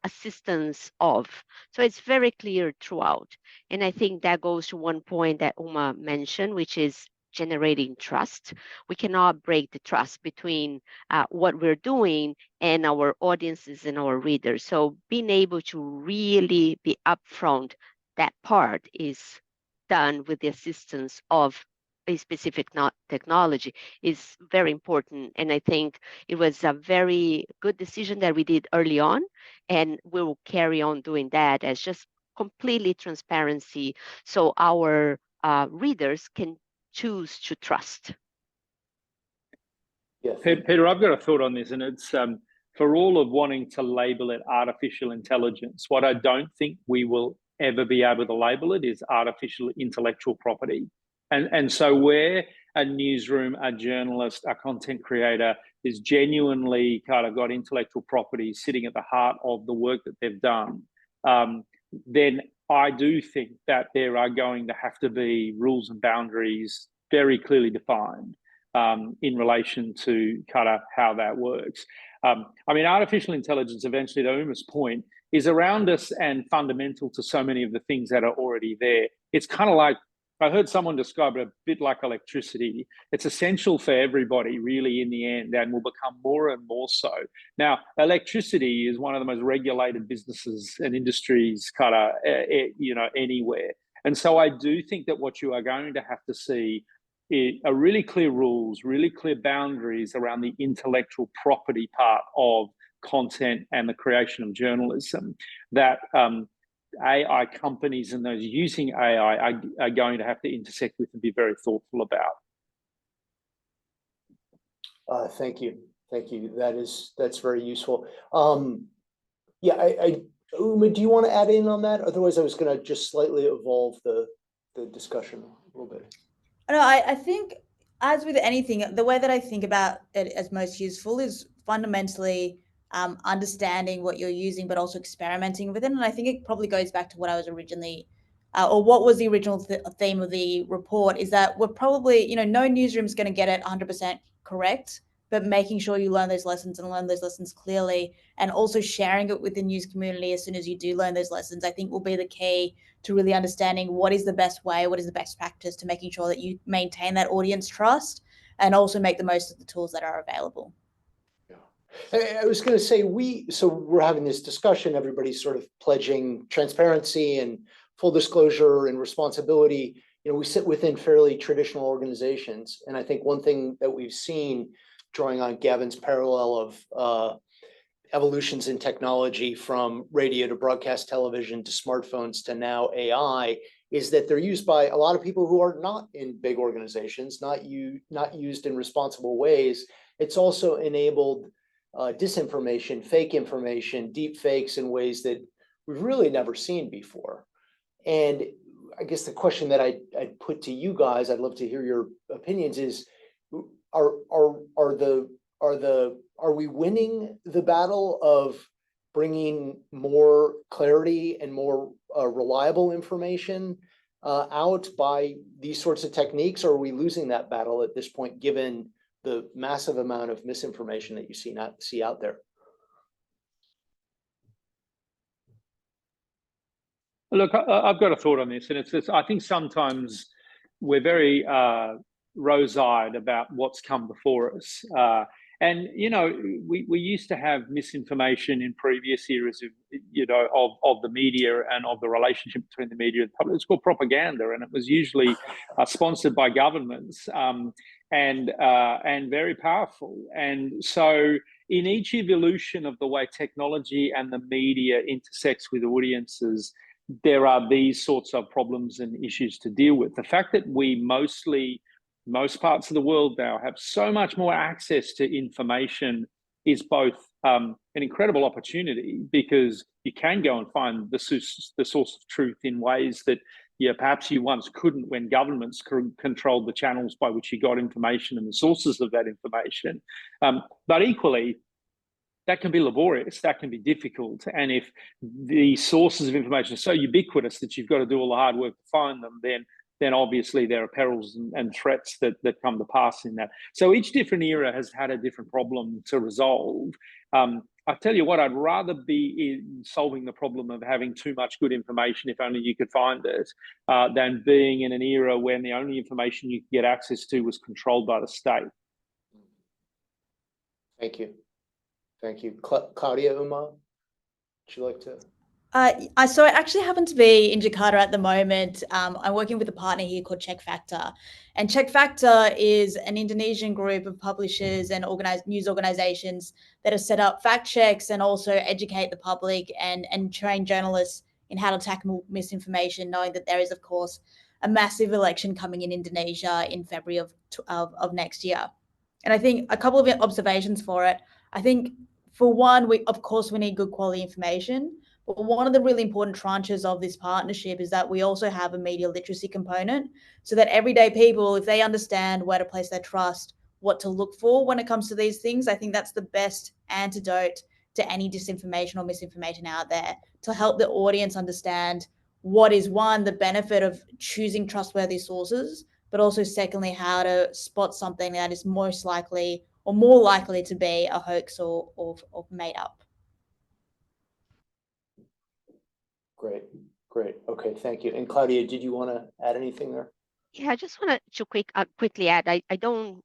assistance of. So it's very clear throughout. And I think that goes to one point that Uma mentioned, which is generating trust. We cannot break the trust between what we're doing and our audiences and our readers. So being able to really be upfront, that part is done with the assistance of a specific technology is very important. And I think it was a very good decision that we did early on, and we will carry on doing that as just completely transparency so our readers can choose to trust. Yes. Peter, I've got a thought on this, and it's for all of wanting to label it artificial intelligence, what I don't think we will ever be able to label it is artificial intellectual property. And so where a newsroom, a journalist, a content creator is genuinely kind of got intellectual property sitting at the heart of the work that they've done, then I do think that there are going to have to be rules and boundaries very clearly defined in relation to kind of how that works. I mean, artificial intelligence, eventually, to Uma's point, is around us and fundamental to so many of the things that are already there. It's kind of like, I heard someone describe it a bit like electricity. It's essential for everybody, really, in the end, and will become more and more so. Now, electricity is one of the most regulated businesses and industries, kind of, anywhere. And so I do think that what you are going to have to see are really clear rules, really clear boundaries around the intellectual property part of content and the creation of journalism that AI companies and those using AI are going to have to intersect with and be very thoughtful about. Thank you. Thank you. That's very useful. Yeah, Uma, do you want to add in on that? Otherwise, I was going to just slightly evolve the discussion a little bit. No, I think as with anything, the way that I think about it as most useful is fundamentally understanding what you're using, but also experimenting with it. And I think it probably goes back to what I was originally, or what was the original theme of the report, is that we're probably, no newsroom is going to get it 100% correct, but making sure you learn those lessons and learn those lessons clearly, and also sharing it with the news community as soon as you do learn those lessons, I think will be the key to really understanding what is the best way, what is the best practice to making sure that you maintain that audience trust and also make the most of the tools that are available. I was going to say, we're having this discussion, everybody's sort of pledging transparency and full disclosure and responsibility. We sit within fairly traditional organizations. And I think one thing that we've seen, drawing on Gavin's parallel of evolutions in technology from radio to broadcast television to smartphones to now AI, is that they're used by a lot of people who are not in big organizations, not used in responsible ways. It's also enabled disinformation, fake information, deep fakes in ways that we've really never seen before. And I guess the question that I'd put to you guys, I'd love to hear your opinions, is are we winning the battle of bringing more clarity and more reliable information out by these sorts of techniques, or are we losing that battle at this point, given the massive amount of misinformation that you see out there? Look, I've got a thought on this, and it's I think sometimes we're very rose-eyed about what's come before us. And, you know, we used to have misinformation in previous eras of, you know, of the media and of the relationship between the media and the public. It's called propaganda, and it was usually sponsored by governments and very powerful. And so in each evolution of the way technology and the media intersects with audiences, there are these sorts of problems and issues to deal with. The fact that we most parts of the world now have so much more access to information is both an incredible opportunity, because you can go and find the source of truth in ways that perhaps you once couldn't when governments controlled the channels by which you got information and the sources of that information. But equally, that can be laborious, that can be difficult. And if the sources of information are so ubiquitous that you've got to do all the hard work to find them, then obviously there are perils and threats that come to pass in that. So each different era has had a different problem to resolve. I tell you what, I'd rather be in solving the problem of having too much good information, if only you could find it, than being in an era when the only information you could get access to was controlled by the state. Thank you. Thank you. Claudia, Uma, would you like to? So I actually happen to be in Jakarta at the moment. I'm working with a partner here called Check Factor. And Check Factor is an Indonesian group of publishers and news organizations that have set up fact checks and also educate the public and train journalists in how to tackle misinformation, knowing that there is, of course, a massive election coming in Indonesia in February of next year. And I think a couple of observations for it. I think, for one, we need good quality information. But one of the really important tranches of this partnership is that we also have a media literacy component, so that everyday people, if they understand where to place their trust, what to look for when it comes to these things, I think that's the best antidote to any disinformation or misinformation out there, to help the audience understand what is, one, the benefit of choosing trustworthy sources, but also secondly, how to spot something that is most likely or more likely to be a hoax or made up. Great. Okay, thank you. And Claudia, did you want to add anything there? Yeah, I just wanted to quickly add,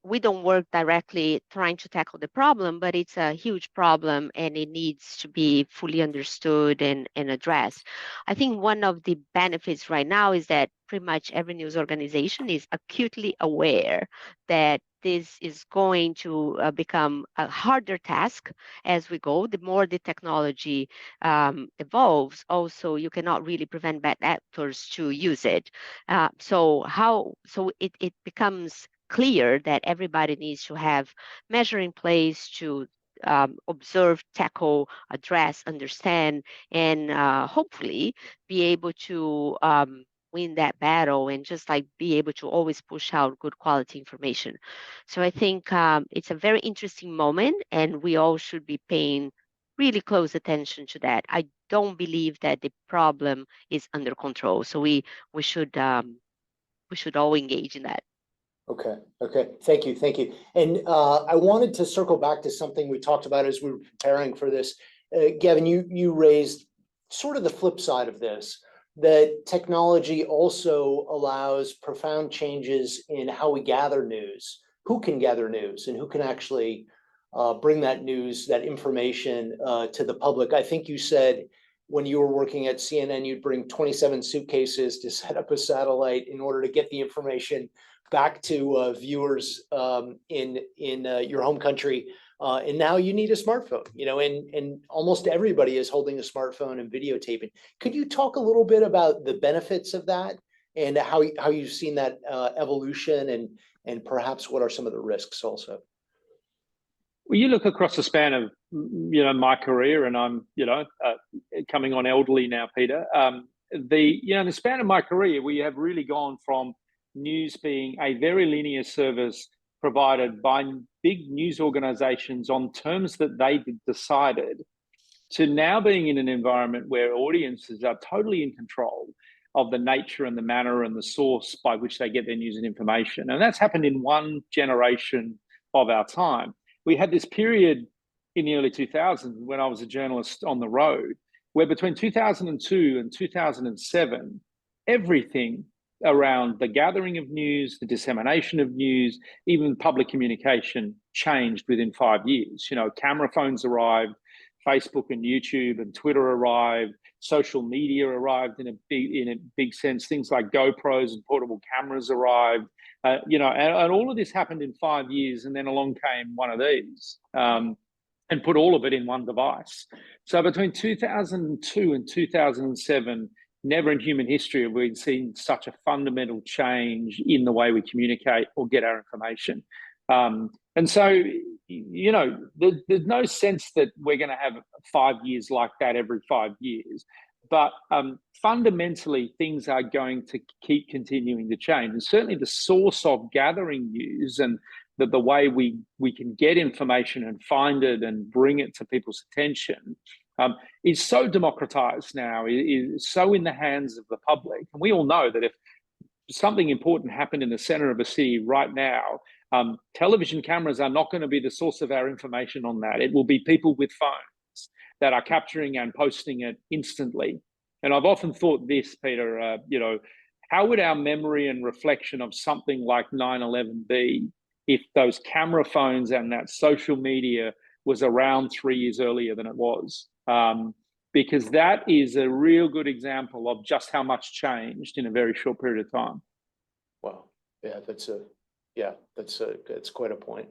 we don't work directly trying to tackle the problem, but it's a huge problem and it needs to be fully understood and addressed. I think one of the benefits right now is that pretty much every news organization is acutely aware that this is going to become a harder task as we go. The more the technology evolves, also you cannot really prevent bad actors to use it. So it becomes clear that everybody needs to have measure in place to observe, tackle, address, understand, and hopefully be able to win that battle and just like be able to always push out good quality information. So I think it's a very interesting moment, and we all should be paying really close attention to that. I don't believe that the problem is under control, so we should all engage in that. Okay. Thank you. And I wanted to circle back to something we talked about as we were preparing for this. Gaven, you raised sort of the flip side of this, that technology also allows profound changes in how we gather news, who can gather news, and who can actually bring that news, that information to the public. I think you said when you were working at CNN, you'd bring 27 suitcases to set up a satellite in order to get the information back to viewers in your home country. And now you need a smartphone, and almost everybody is holding a smartphone and videotaping. Could you talk a little bit about the benefits of that and how you've seen that evolution and perhaps what are some of the risks also? Well, you look across the span of, my career, and I'm, coming on elderly now, Peter. The span of my career, we have really gone from news being a very linear service provided by big news organizations on terms that they decided, to now being in an environment where audiences are totally in control of the nature and the manner and the source by which they get their news and information. And that's happened in one generation of our time. We had this period in the early 2000s when I was a journalist on the road, where between 2002 and 2007, everything around the gathering of news, the dissemination of news, even public communication changed within 5 years. You know, camera phones arrived, Facebook and YouTube and Twitter arrived, social media arrived in a big sense. Things like GoPros and portable cameras arrived. You know, and all of this happened in 5 years, and then along came one of these and put all of it in one device. So between 2002 and 2007, never in human history have we seen such a fundamental change in the way we communicate or get our information. And so, you know, there's no sense that we're going to have 5 years like that every 5 years. But fundamentally, things are going to keep continuing to change. And certainly the source of gathering news and the way we can get information and find it and bring it to people's attention is so democratized now, is so in the hands of the public. And we all know that if something important happened in the center of a city right now, television cameras are not going to be the source of our information on that. It will be people with phones that are capturing and posting it instantly. And I've often thought this, Peter, you know, how would our memory and reflection of something like 9/11 be if those camera phones and that social media was around 3 years earlier than it was? Because that is a real good example of just how much changed in a very short period of time. Wow. Yeah, that's quite a point.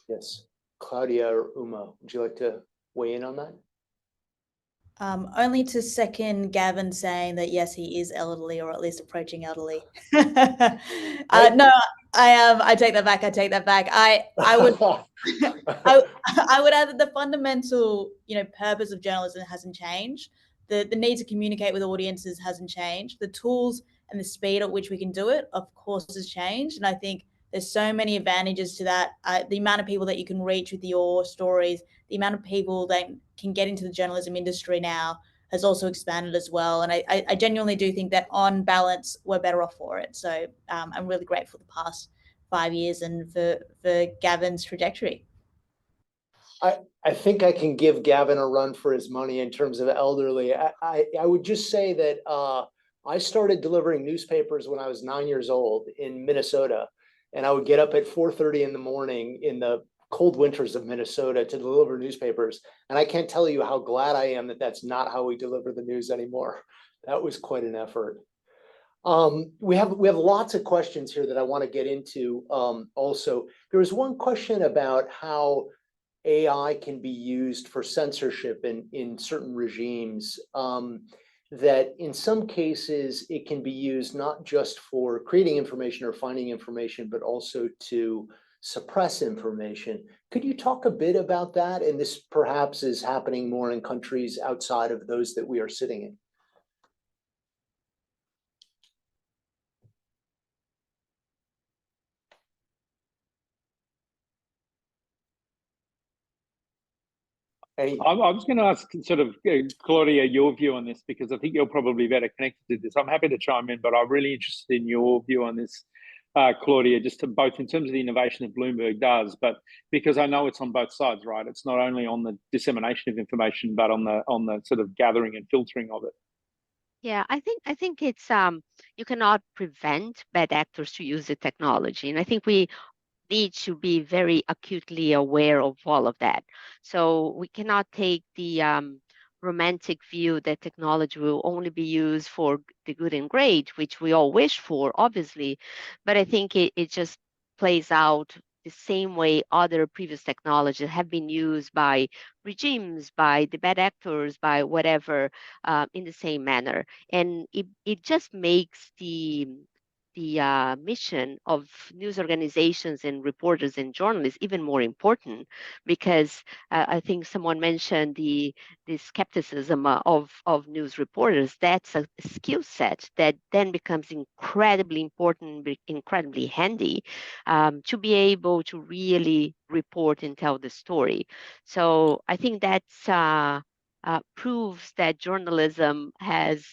Yes. Claudia or Uma, would you like to weigh in on that? Only to second Gavin saying that yes, he is elderly, or at least approaching elderly. No, I take that back. I take that back. I would I would add that the fundamental, you know, purpose of journalism hasn't changed. The need to communicate with audiences hasn't changed. The tools and the speed at which we can do it, of course, has changed. And I think there's so many advantages to that. The amount of people that you can reach with your stories, the amount of people that can get into the journalism industry now has also expanded as well. And I genuinely do think that on balance, we're better off for it. So I'm really grateful for the past 5 years and for Gavin's trajectory. I think I can give Gavin a run for his money in terms of elderly. I would just say that I started delivering newspapers when I was 9 years old in Minnesota, and I would get up at 4:30 in the morning in the cold winters of Minnesota to deliver newspapers. And I can't tell you how glad I am that that's not how we deliver the news anymore. That was quite an effort. We have lots of questions here that I want to get into. Also, there was one question about how AI can be used for censorship in certain regimes, that in some cases it can be used not just for creating information or finding information, but also to suppress information. Could you talk a bit about that? And this perhaps is happening more in countries outside of those that we are sitting in. I was going to ask sort of Claudia, your view on this, because I think you're probably better connected to this. I'm happy to chime in, but I'm really interested in your view on this, Claudia, just to both in terms of the innovation that Bloomberg does, but because I know it's on both sides, right? It's not only on the dissemination of information, but on the sort of gathering and filtering of it. Yeah, I think it's you cannot prevent bad actors to use the technology, and I think we need to be very acutely aware of all of that. So we cannot take the romantic view that technology will only be used for the good and great, which we all wish for, obviously. But I think it just plays out the same way other previous technologies have been used by regimes, by the bad actors, by whatever, in the same manner. And it just makes the mission of news organizations and reporters and journalists even more important, because I think someone mentioned the skepticism of news reporters. That's a skill set that then becomes incredibly important, incredibly handy, to be able to really report and tell the story. So I think that's proves that journalism has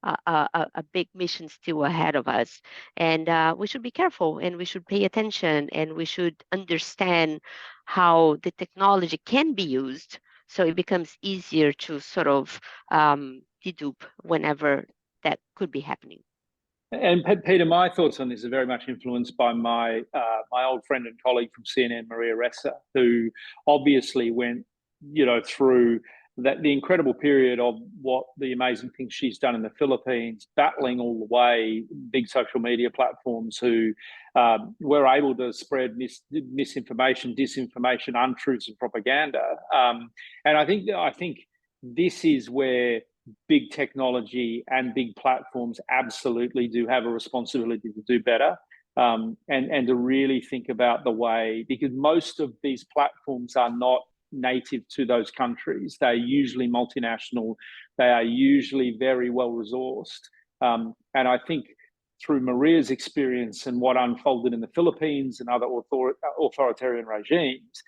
a big mission still ahead of us. And we should be careful, and we should pay attention, and we should understand how the technology can be used so it becomes easier to sort of dedupe whenever that could be happening. And Peter, my thoughts on this are very much influenced by my old friend and colleague from CNN, Maria Ressa, who obviously went, through the incredible period of what the amazing things she's done in the Philippines, battling all the way big social media platforms who were able to spread misinformation, disinformation, untruths, and propaganda. And I think this is where big technology and big platforms absolutely do have a responsibility to do better, and to really think about the way, because most of these platforms are not native to those countries. They're usually multinational. They are usually very well resourced. And I think through Maria's experience and what unfolded in the Philippines and other authoritarian regimes,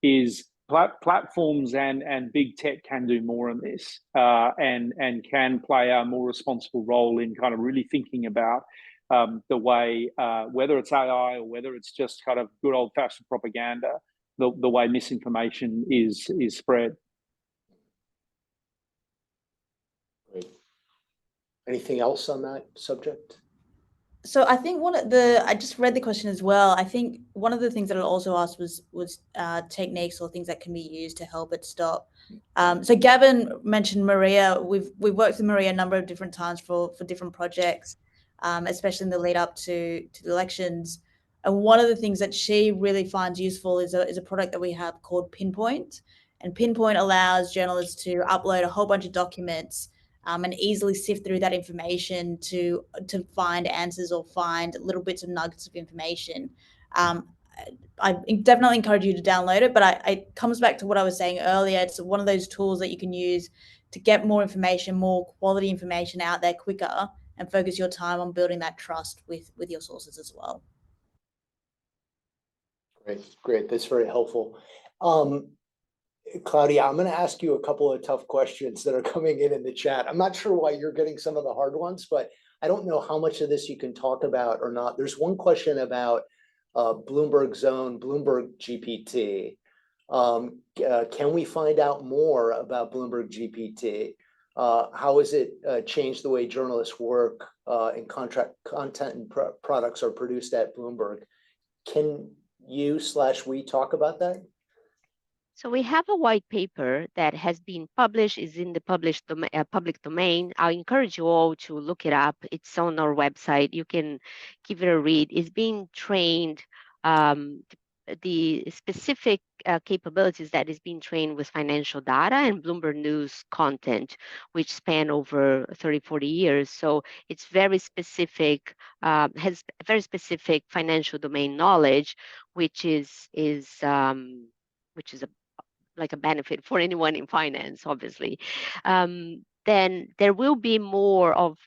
is platforms and big tech can do more in this, and can play a more responsible role in kind of really thinking about the way, whether it's AI or whether it's just kind of good old-fashioned propaganda, the way misinformation is spread. Great. Anything else on that subject? So I think I just read the question as well. I think one of the things that I also asked was techniques or things that can be used to help it stop. So Gaven mentioned Maria. We've worked with Maria a number of different times for different projects, especially in the lead up to the elections. And one of the things that she really finds useful is a product that we have called Pinpoint. And Pinpoint allows journalists to upload a whole bunch of documents and easily sift through that information to find answers or find little bits of nuggets of information. I definitely encourage you to download it, but it comes back to what I was saying earlier. It's one of those tools that you can use to get more information, more quality information out there quicker, and focus your time on building that trust with your sources as well. Great. That's very helpful. Claudia, I'm going to ask you a couple of tough questions that are coming in the chat. I'm not sure why you're getting some of the hard ones, but I don't know how much of this you can talk about or not. There's one question about Bloomberg Zone, Bloomberg GPT. Can we find out more about Bloomberg GPT? How has it changed the way journalists work and content and products are produced at Bloomberg? Can you/we talk about that? So we have a white paper that has been published, is in the public domain. I encourage you all to look it up. It's on our website. You can give it a read. It's being trained, the specific capabilities that is being trained with financial data and Bloomberg News content, which span over 30, 40 years. So it's very specific, has very specific financial domain knowledge, which is like a benefit for anyone in finance, obviously. Then there will be more of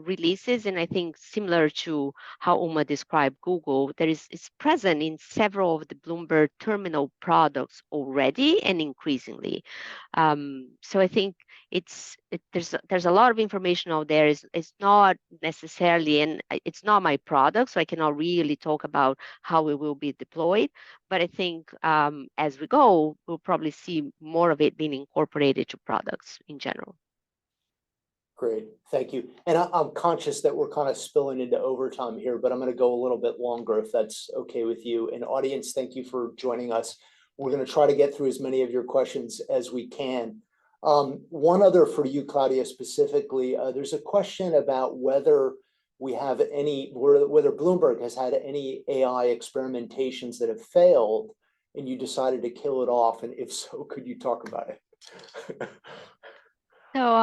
releases, and I think similar to how Uma described Google, it's present in several of the Bloomberg terminal products already and increasingly. So I think there's a lot of information out there. It's not necessarily, and it's not my product, so I cannot really talk about how it will be deployed. But I think as we go, we'll probably see more of it being incorporated to products in general. Great, thank you. And I'm conscious that we're kind of spilling into overtime here, but I'm going to go a little bit longer if that's okay with you. And audience, thank you for joining us. We're going to try to get through as many of your questions as we can. One other for you, Claudia, specifically, there's a question about whether Bloomberg has had any AI experimentations that have failed and you decided to kill it off. And if so, could you talk about it? So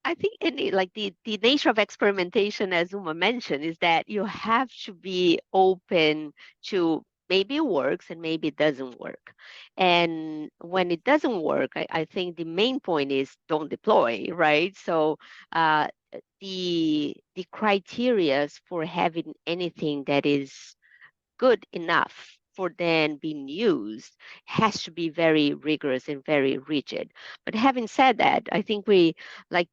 I think the nature of experimentation, as Uma mentioned, is that you have to be open to maybe it works and maybe it doesn't work. And when it doesn't work, I think the main point is don't deploy, right? So the criteria for having anything that is good enough for then being used has to be very rigorous and very rigid. But having said that, I think the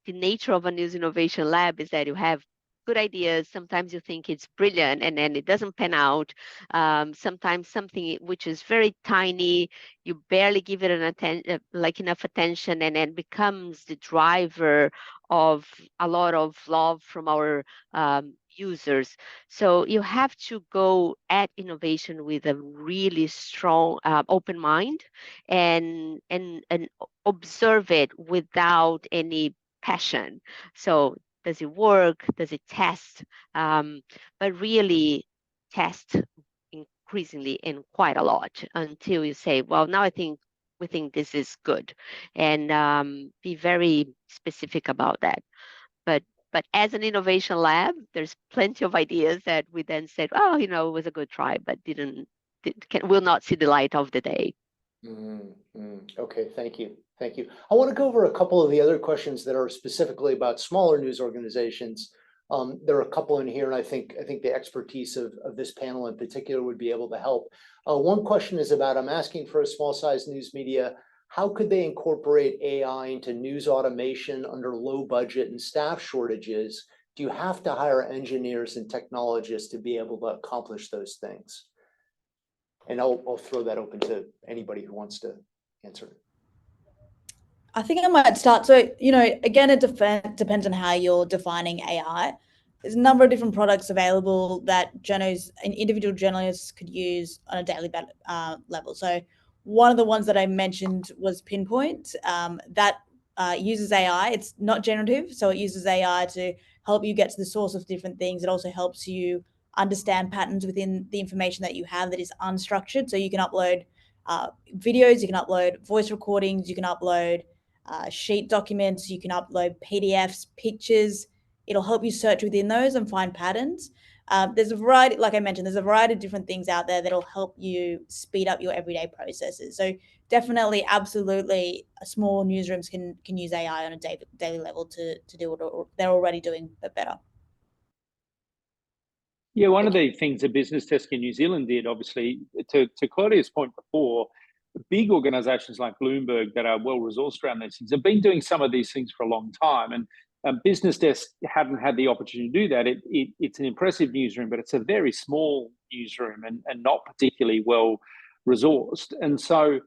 nature of a news innovation lab is that you have good ideas. Sometimes you think it's brilliant and then it doesn't pan out. Sometimes something which is very tiny, you barely give it enough attention, and then becomes the driver of a lot of love from our users. So you have to go at innovation with a really strong open mind and observe it without any passion. So does it work? Does it test? But really test increasingly and quite a lot until you say, well, now we think this is good, and be very specific about that. But as an innovation lab, there's plenty of ideas that we then said, oh, it was a good try, but will not see the light of the day. Okay, thank you. Thank you. I want to go over a couple of the other questions that are specifically about smaller news organizations. There are a couple in here, and I think the expertise of this panel in particular would be able to help. One question is about, I'm asking for a small size news media, how could they incorporate AI into news automation under low budget and staff shortages? Do you have to hire engineers and technologists to be able to accomplish those things? And I'll throw that open to anybody who wants to answer. I think I might start. So, again, it depends on how you're defining AI. There's a number of different products available that individual journalists could use on a daily level. So one of the ones that I mentioned was Pinpoint. That uses AI. It's not generative, so it uses AI to help you get to the source of different things. It also helps you understand patterns within the information that you have that is unstructured. So you can upload videos, you can upload voice recordings, you can upload sheet documents, you can upload PDFs, pictures. It'll help you search within those and find patterns. There's a variety, like I mentioned, there's a variety of different things out there that'll help you speed up your everyday processes. So definitely, absolutely, small newsrooms can use AI on a daily level to do what they're already doing, but better. Yeah, one of the things that BusinessDesk in New Zealand did, obviously, to Claudia's point before, big organizations like Bloomberg that are well resourced around these things have been doing some of these things for a long time. And BusinessDesk hadn't had the opportunity to do that. It's an impressive newsroom, but it's a very small newsroom and not particularly well resourced. And so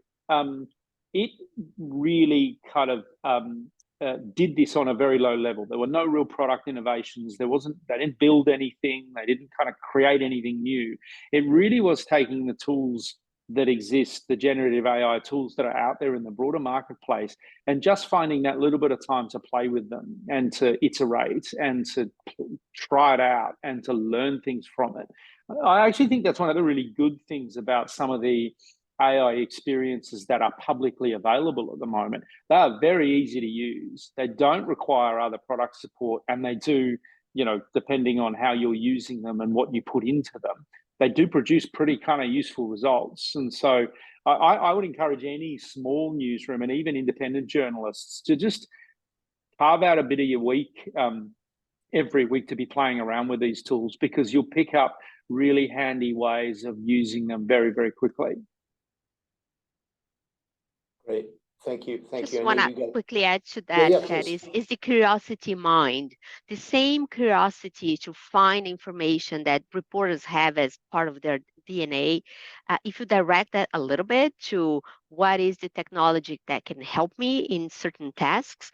it really kind of did this on a very low level. There were no real product innovations. They didn't build anything. They didn't kind of create anything new. It really was taking the tools that exist, the generative AI tools that are out there in the broader marketplace, and just finding that little bit of time to play with them and to iterate and to try it out and to learn things from it. I actually think that's one of the really good things about some of the AI experiences that are publicly available at the moment. They are very easy to use. They don't require other product support, and they do, depending on how you're using them and what you put into them, they do produce pretty kind of useful results. And so I would encourage any small newsroom and even independent journalists to just carve out a bit of your week every week to be playing around with these tools, because you'll pick up really handy ways of using them very, very quickly. Great. Thank you. Thank you. Just want to quickly add to that, that is the curiosity mind. The same curiosity to find information that reporters have as part of their DNA. If you direct that a little bit to what is the technology that can help me in certain tasks,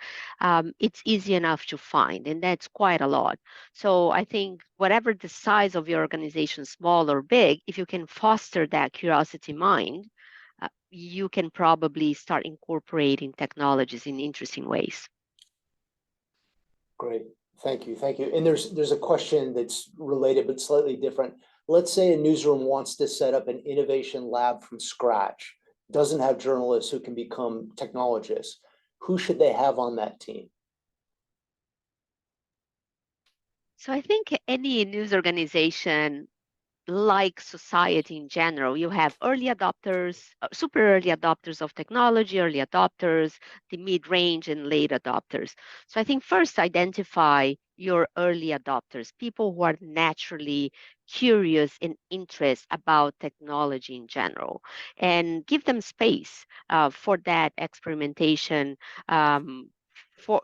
it's easy enough to find, and that's quite a lot. So I think whatever the size of your organization, small or big, if you can foster that curiosity mind, you can probably start incorporating technologies in interesting ways. Great. Thank you. Thank you. And there's a question that's related but slightly different. Let's say a newsroom wants to set up an innovation lab from scratch, doesn't have journalists who can become technologists. Who should they have on that team? So I think any news organization, like society in general, you have early adopters, super early adopters of technology, early adopters, the mid-range and late adopters. So I think first identify your early adopters, people who are naturally curious and interest about technology in general, and give them space for that experimentation, for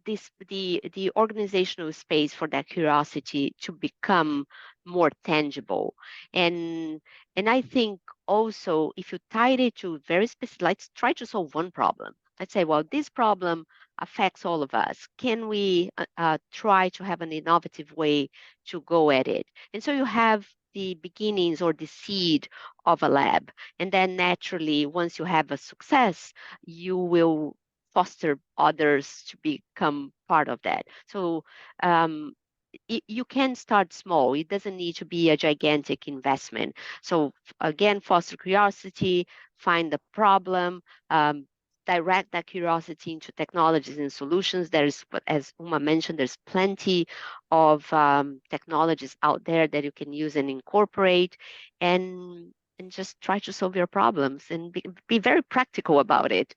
the organizational space for that curiosity to become more tangible. And I think also, if you tie it to very specific, let's try to solve one problem. Let's say, well, this problem affects all of us. Can we try to have an innovative way to go at it? And so you have the beginnings or the seed of a lab. And then naturally, once you have a success, you will foster others to become part of that. So you can start small. It doesn't need to be a gigantic investment. So again, foster curiosity, find the problem, direct that curiosity into technologies and solutions. There's, as Uma mentioned, there's plenty of technologies out there that you can use and incorporate, and just try to solve your problems and be very practical about it.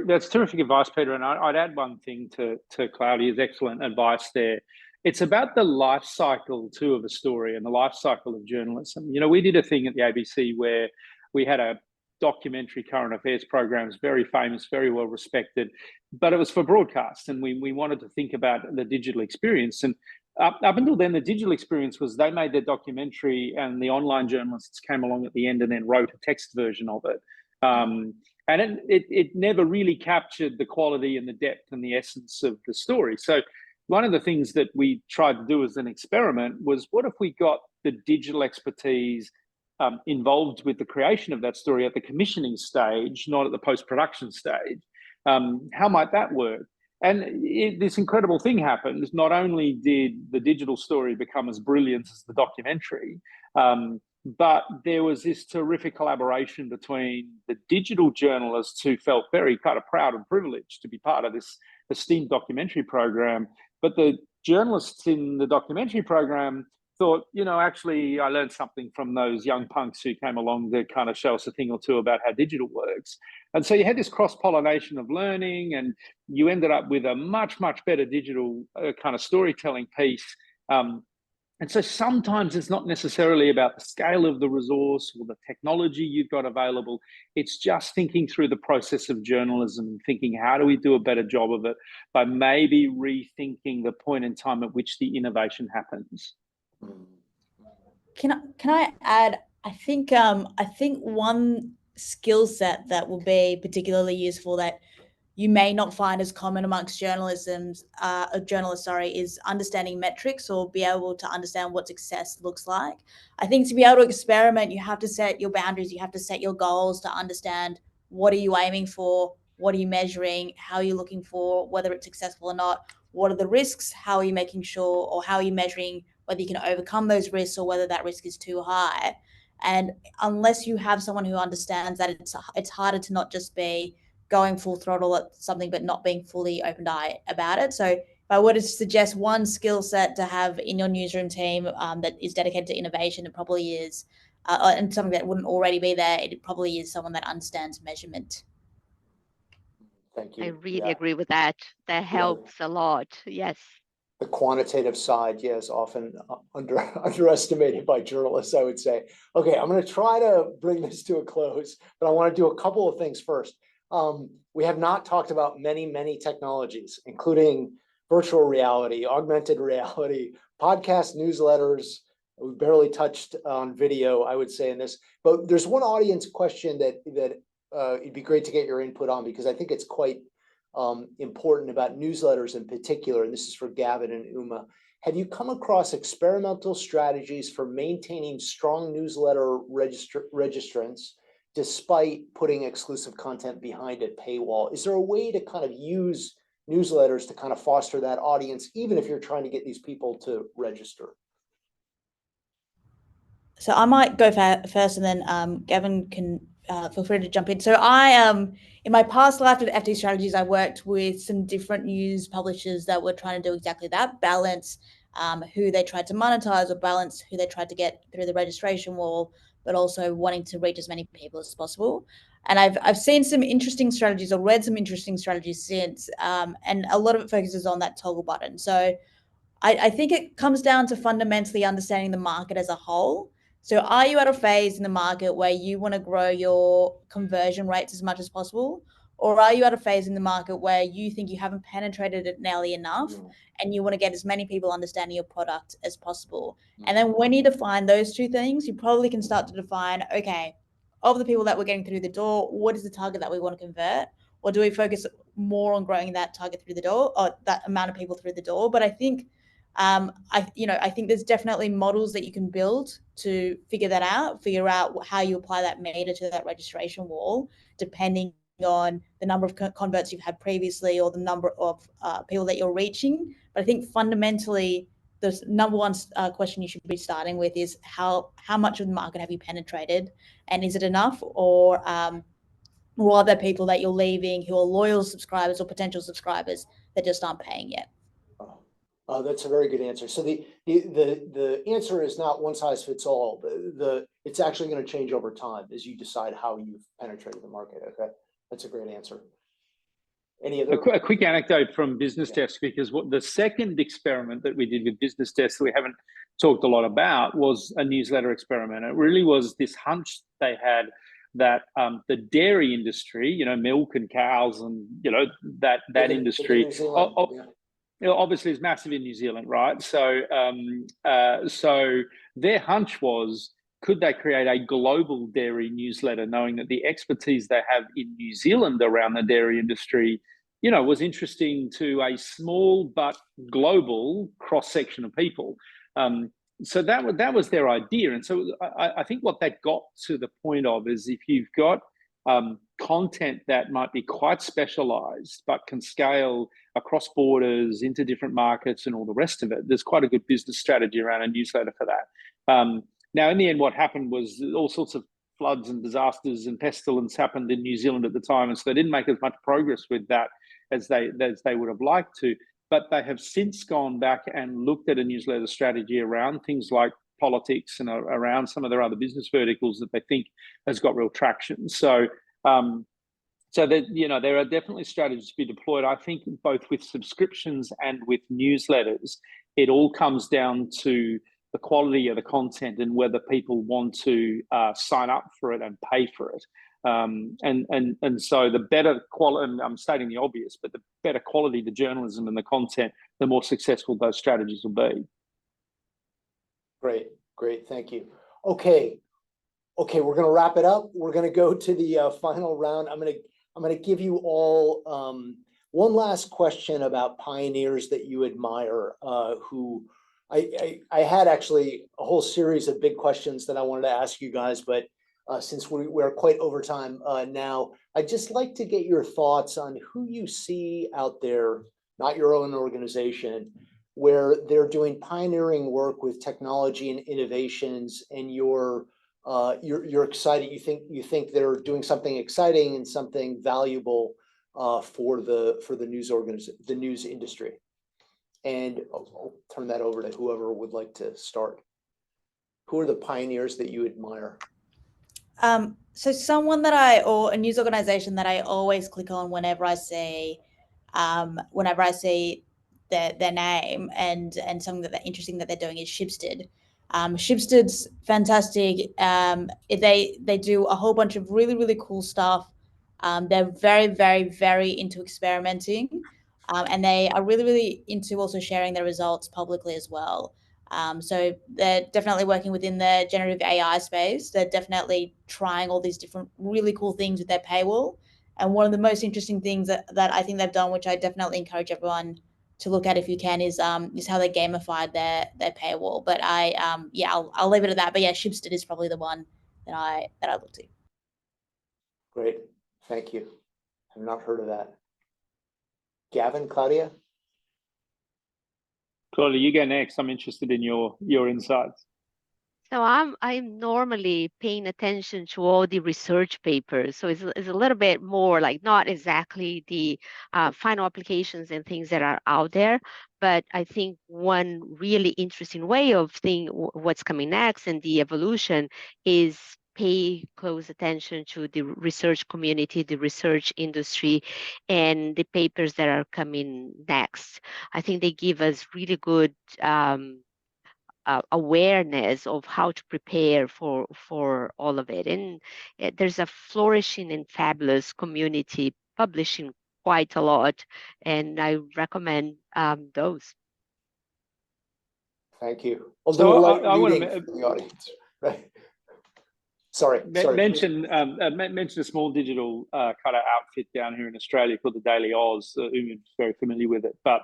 That's terrific advice, Peter. And I'd add one thing to Claudia's excellent advice there. It's about the life cycle too of a story and the life cycle of journalism. You know, we did a thing at the ABC where we had a documentary current affairs program, very famous, very well respected, but it was for broadcast, and we wanted to think about the digital experience. And up until then, the digital experience was they made their documentary, and the online journalists came along at the end and then wrote a text version of it. And it never really captured the quality and the depth and the essence of the story. So one of the things that we tried to do as an experiment was, what if we got the digital expertise involved with the creation of that story at the commissioning stage, not at the post-production stage? How might that work? And this incredible thing happened. Not only did the digital story become as brilliant as the documentary, but there was this terrific collaboration between the digital journalists, who felt very kind of proud and privileged to be part of this esteemed documentary program. But the journalists in the documentary program thought, you know, actually, I learned something from those young punks who came along to kind of show us a thing or two about how digital works. And so you had this cross-pollination of learning, and you ended up with a much, much better digital kind of storytelling piece. And so sometimes it's not necessarily about the scale of the resource or the technology you've got available. It's just thinking through the process of journalism and thinking, how do we do a better job of it by maybe rethinking the point in time at which the innovation happens. Can I add? I think one skill set that will be particularly useful that you may not find as common amongst journalists, is understanding metrics, or be able to understand what success looks like. I think to be able to experiment, you have to set your boundaries, you have to set your goals to understand what are you aiming for, what are you measuring, how are you looking for whether it's successful or not, what are the risks, how are you making sure, or how are you measuring whether you can overcome those risks or whether that risk is too high. And unless you have someone who understands that, it's harder to not just be going full throttle at something but not being fully open-eyed about it. So if I were to suggest one skill set to have in your newsroom team that is dedicated to innovation, it probably is, and something that wouldn't already be there, it probably is someone that understands measurement. Thank you. I really agree with that. That helps a lot. Yes. The quantitative side, is often underestimated by journalists, I would say. Okay, I'm going to try to bring this to a close, but I want to do a couple of things first. We have not talked about many technologies, including virtual reality, augmented reality, podcast, newsletters. We barely touched on video, I would say, in this. But there's one audience question that it'd be great to get your input on, because I think it's quite important about newsletters in particular, and this is for Gaven and Uma. Have you come across experimental strategies for maintaining strong newsletter registrants despite putting exclusive content behind a paywall? Is there a way to kind of use newsletters to kind of foster that audience, even if you're trying to get these people to register? So I might go first, and then Gaven can feel free to jump in. So I, in my past life at FT Strategies, I worked with some different news publishers that were trying to do exactly that, balance who they tried to monetize or balance who they tried to get through the registration wall, but also wanting to reach as many people as possible. And I've seen some interesting strategies, or read some interesting strategies since, and a lot of it focuses on that toggle button. So I think it comes down to fundamentally understanding the market as a whole. So are you at a phase in the market where you want to grow your conversion rates as much as possible? Or are you at a phase in the market where you think you haven't penetrated it nearly enough and you want to get as many people understanding your product as possible? And then when you define those two things, you probably can start to define, okay, of the people that we're getting through the door, what is the target that we want to convert? Or do we focus more on growing that target through the door, or that amount of people through the door? But I think I think there's definitely models that you can build to figure out how you apply that meter to that registration wall, depending on the number of converts you've had previously or the number of people that you're reaching. But I think fundamentally, the number one question you should be starting with is how much of the market have you penetrated, and is it enough, or are there people that you're leaving who are loyal subscribers or potential subscribers that just aren't paying yet? That's a very good answer. So the answer is not one size fits all. It's actually going to change over time as you decide how you've penetrated the market. Okay, that's a great answer. Any other? A quick anecdote from BusinessDesk, because what the second experiment that we did with BusinessDesk that we haven't talked a lot about was a newsletter experiment. It really was this hunch they had that the dairy industry, milk and cows and that industry. Obviously, is massive in New Zealand, right? So, so their hunch was, could they create a global dairy newsletter, knowing that the expertise they have in New Zealand around the dairy industry, was interesting to a small but global cross section of people. So that was their idea, and so I think what that got to the point of is if you've got content that might be quite specialized but can scale across borders into different markets and all the rest of it, there's quite a good business strategy around a newsletter for that. Now, in the end, what happened was all sorts of floods and disasters and pestilence happened in New Zealand at the time, and so they didn't make as much progress with that as they would have liked to. But they have since gone back and looked at a newsletter strategy around things like politics and around some of their other business verticals that they think has got real traction. So so that there are definitely strategies to be deployed. I think both with subscriptions and with newsletters, it all comes down to the quality of the content and whether people want to sign up for it and pay for it. And so the better quality, and I'm stating the obvious, but the better quality the journalism and the content, the more successful those strategies will be. Great, thank you. Okay, we're going to wrap it up. We're going to go to the final round. I'm going to give you all one last question about pioneers that you admire. Who I had actually a whole series of big questions that I wanted to ask you guys, but since we're quite over time now, I'd just like to get your thoughts on who you see out there, not your own organization, where they're doing pioneering work with technology and innovations, and you're excited. You think they're doing something exciting and something valuable for the news industry. And I'll turn that over to whoever would like to start. Who are the pioneers that you admire? So someone or a news organization that I always click on whenever I see their name and something that they're interesting that they're doing is Shipstead. Shipstead's fantastic. They do a whole bunch of really, really cool stuff. They're very, very, very into experimenting, and they are really, really into also sharing their results publicly as well. So they're definitely working within the generative AI space. They're definitely trying all these different really cool things with their paywall. And one of the most interesting things that I think they've done, which I definitely encourage everyone to look at if you can, is how they gamified their paywall. But I'll leave it at that. But yeah, Shipstead is probably the one that I look to. Great, thank you. I've not heard of that. Gaven, Claudia? Claudia, you go next. I'm interested in your insights. So I'm normally paying attention to all the research papers. So it's a little bit more like not exactly the final applications and things that are out there, but I think one really interesting way of seeing what's coming next and the evolution is pay close attention to the research community, the research industry, and the papers that are coming next. I think they give us really good awareness of how to prepare for all of it. And there's a flourishing and fabulous community publishing quite a lot, and I recommend those. Thank you. I'll So do a light I wanna reading for the audience. Right. Sorry. Mention a small digital kind of outfit down here in Australia called the Daily Oz. Uma's very familiar with it, but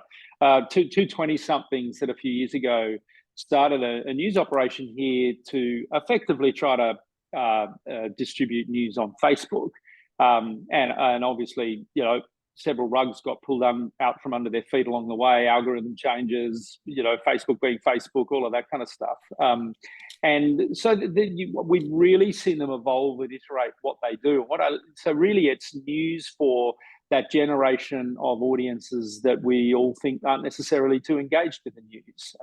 two 20-somethings that a few years ago started a news operation here to effectively try to distribute news on Facebook, and obviously, you know, several rugs got pulled out from under their feet along the way, algorithm changes, you know, Facebook being Facebook, all of that kind of stuff. And so we've really seen them evolve and iterate what they do. So really it's news for that generation of audiences that we all think aren't necessarily too engaged with the news.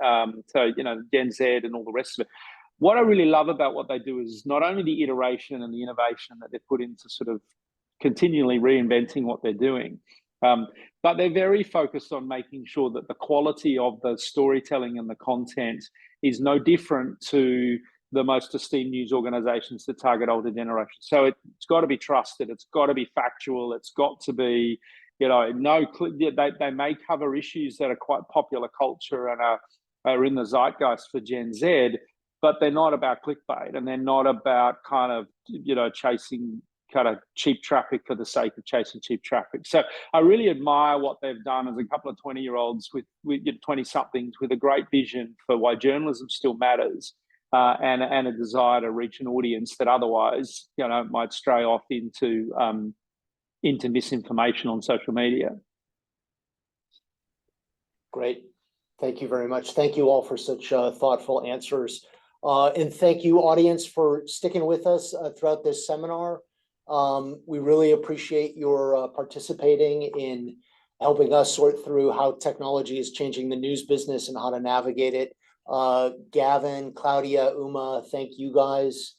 So, you know, Gen Z and all the rest of it. What I really love about what they do is not only the iteration and the innovation that they put into sort of continually reinventing what they're doing, but they're very focused on making sure that the quality of the storytelling and the content is no different to the most esteemed news organizations that target older generations. So it's got to be trusted, it's got to be factual, it's got to be, you know, they may cover issues that are quite popular culture and are in the zeitgeist for Gen Z, but they're not about clickbait, and they're not about kind of, you know, chasing kind of cheap traffic for the sake of chasing cheap traffic. So I really admire what they've done as a couple of 20-year-olds with 20-somethings with a great vision for why journalism still matters, and a desire to reach an audience that otherwise, you know, might stray off into misinformation on social media. Great. Thank you very much. Thank you all for such thoughtful answers. And thank you, audience, for sticking with us throughout this seminar. We really appreciate your participating in helping us sort through how technology is changing the news business and how to navigate it. Gaven, Claudia, Uma, thank you guys.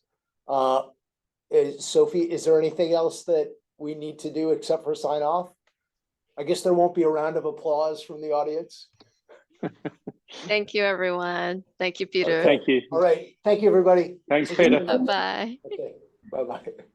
Sophie, is there anything else that we need to do except for sign off? I guess there won't be a round of applause from the audience. Thank you, everyone. Thank you, Peter. Okay. Thank you. All right. Thank you, everybody. Thanks, Peter. Bye-bye. Okay. Bye-bye.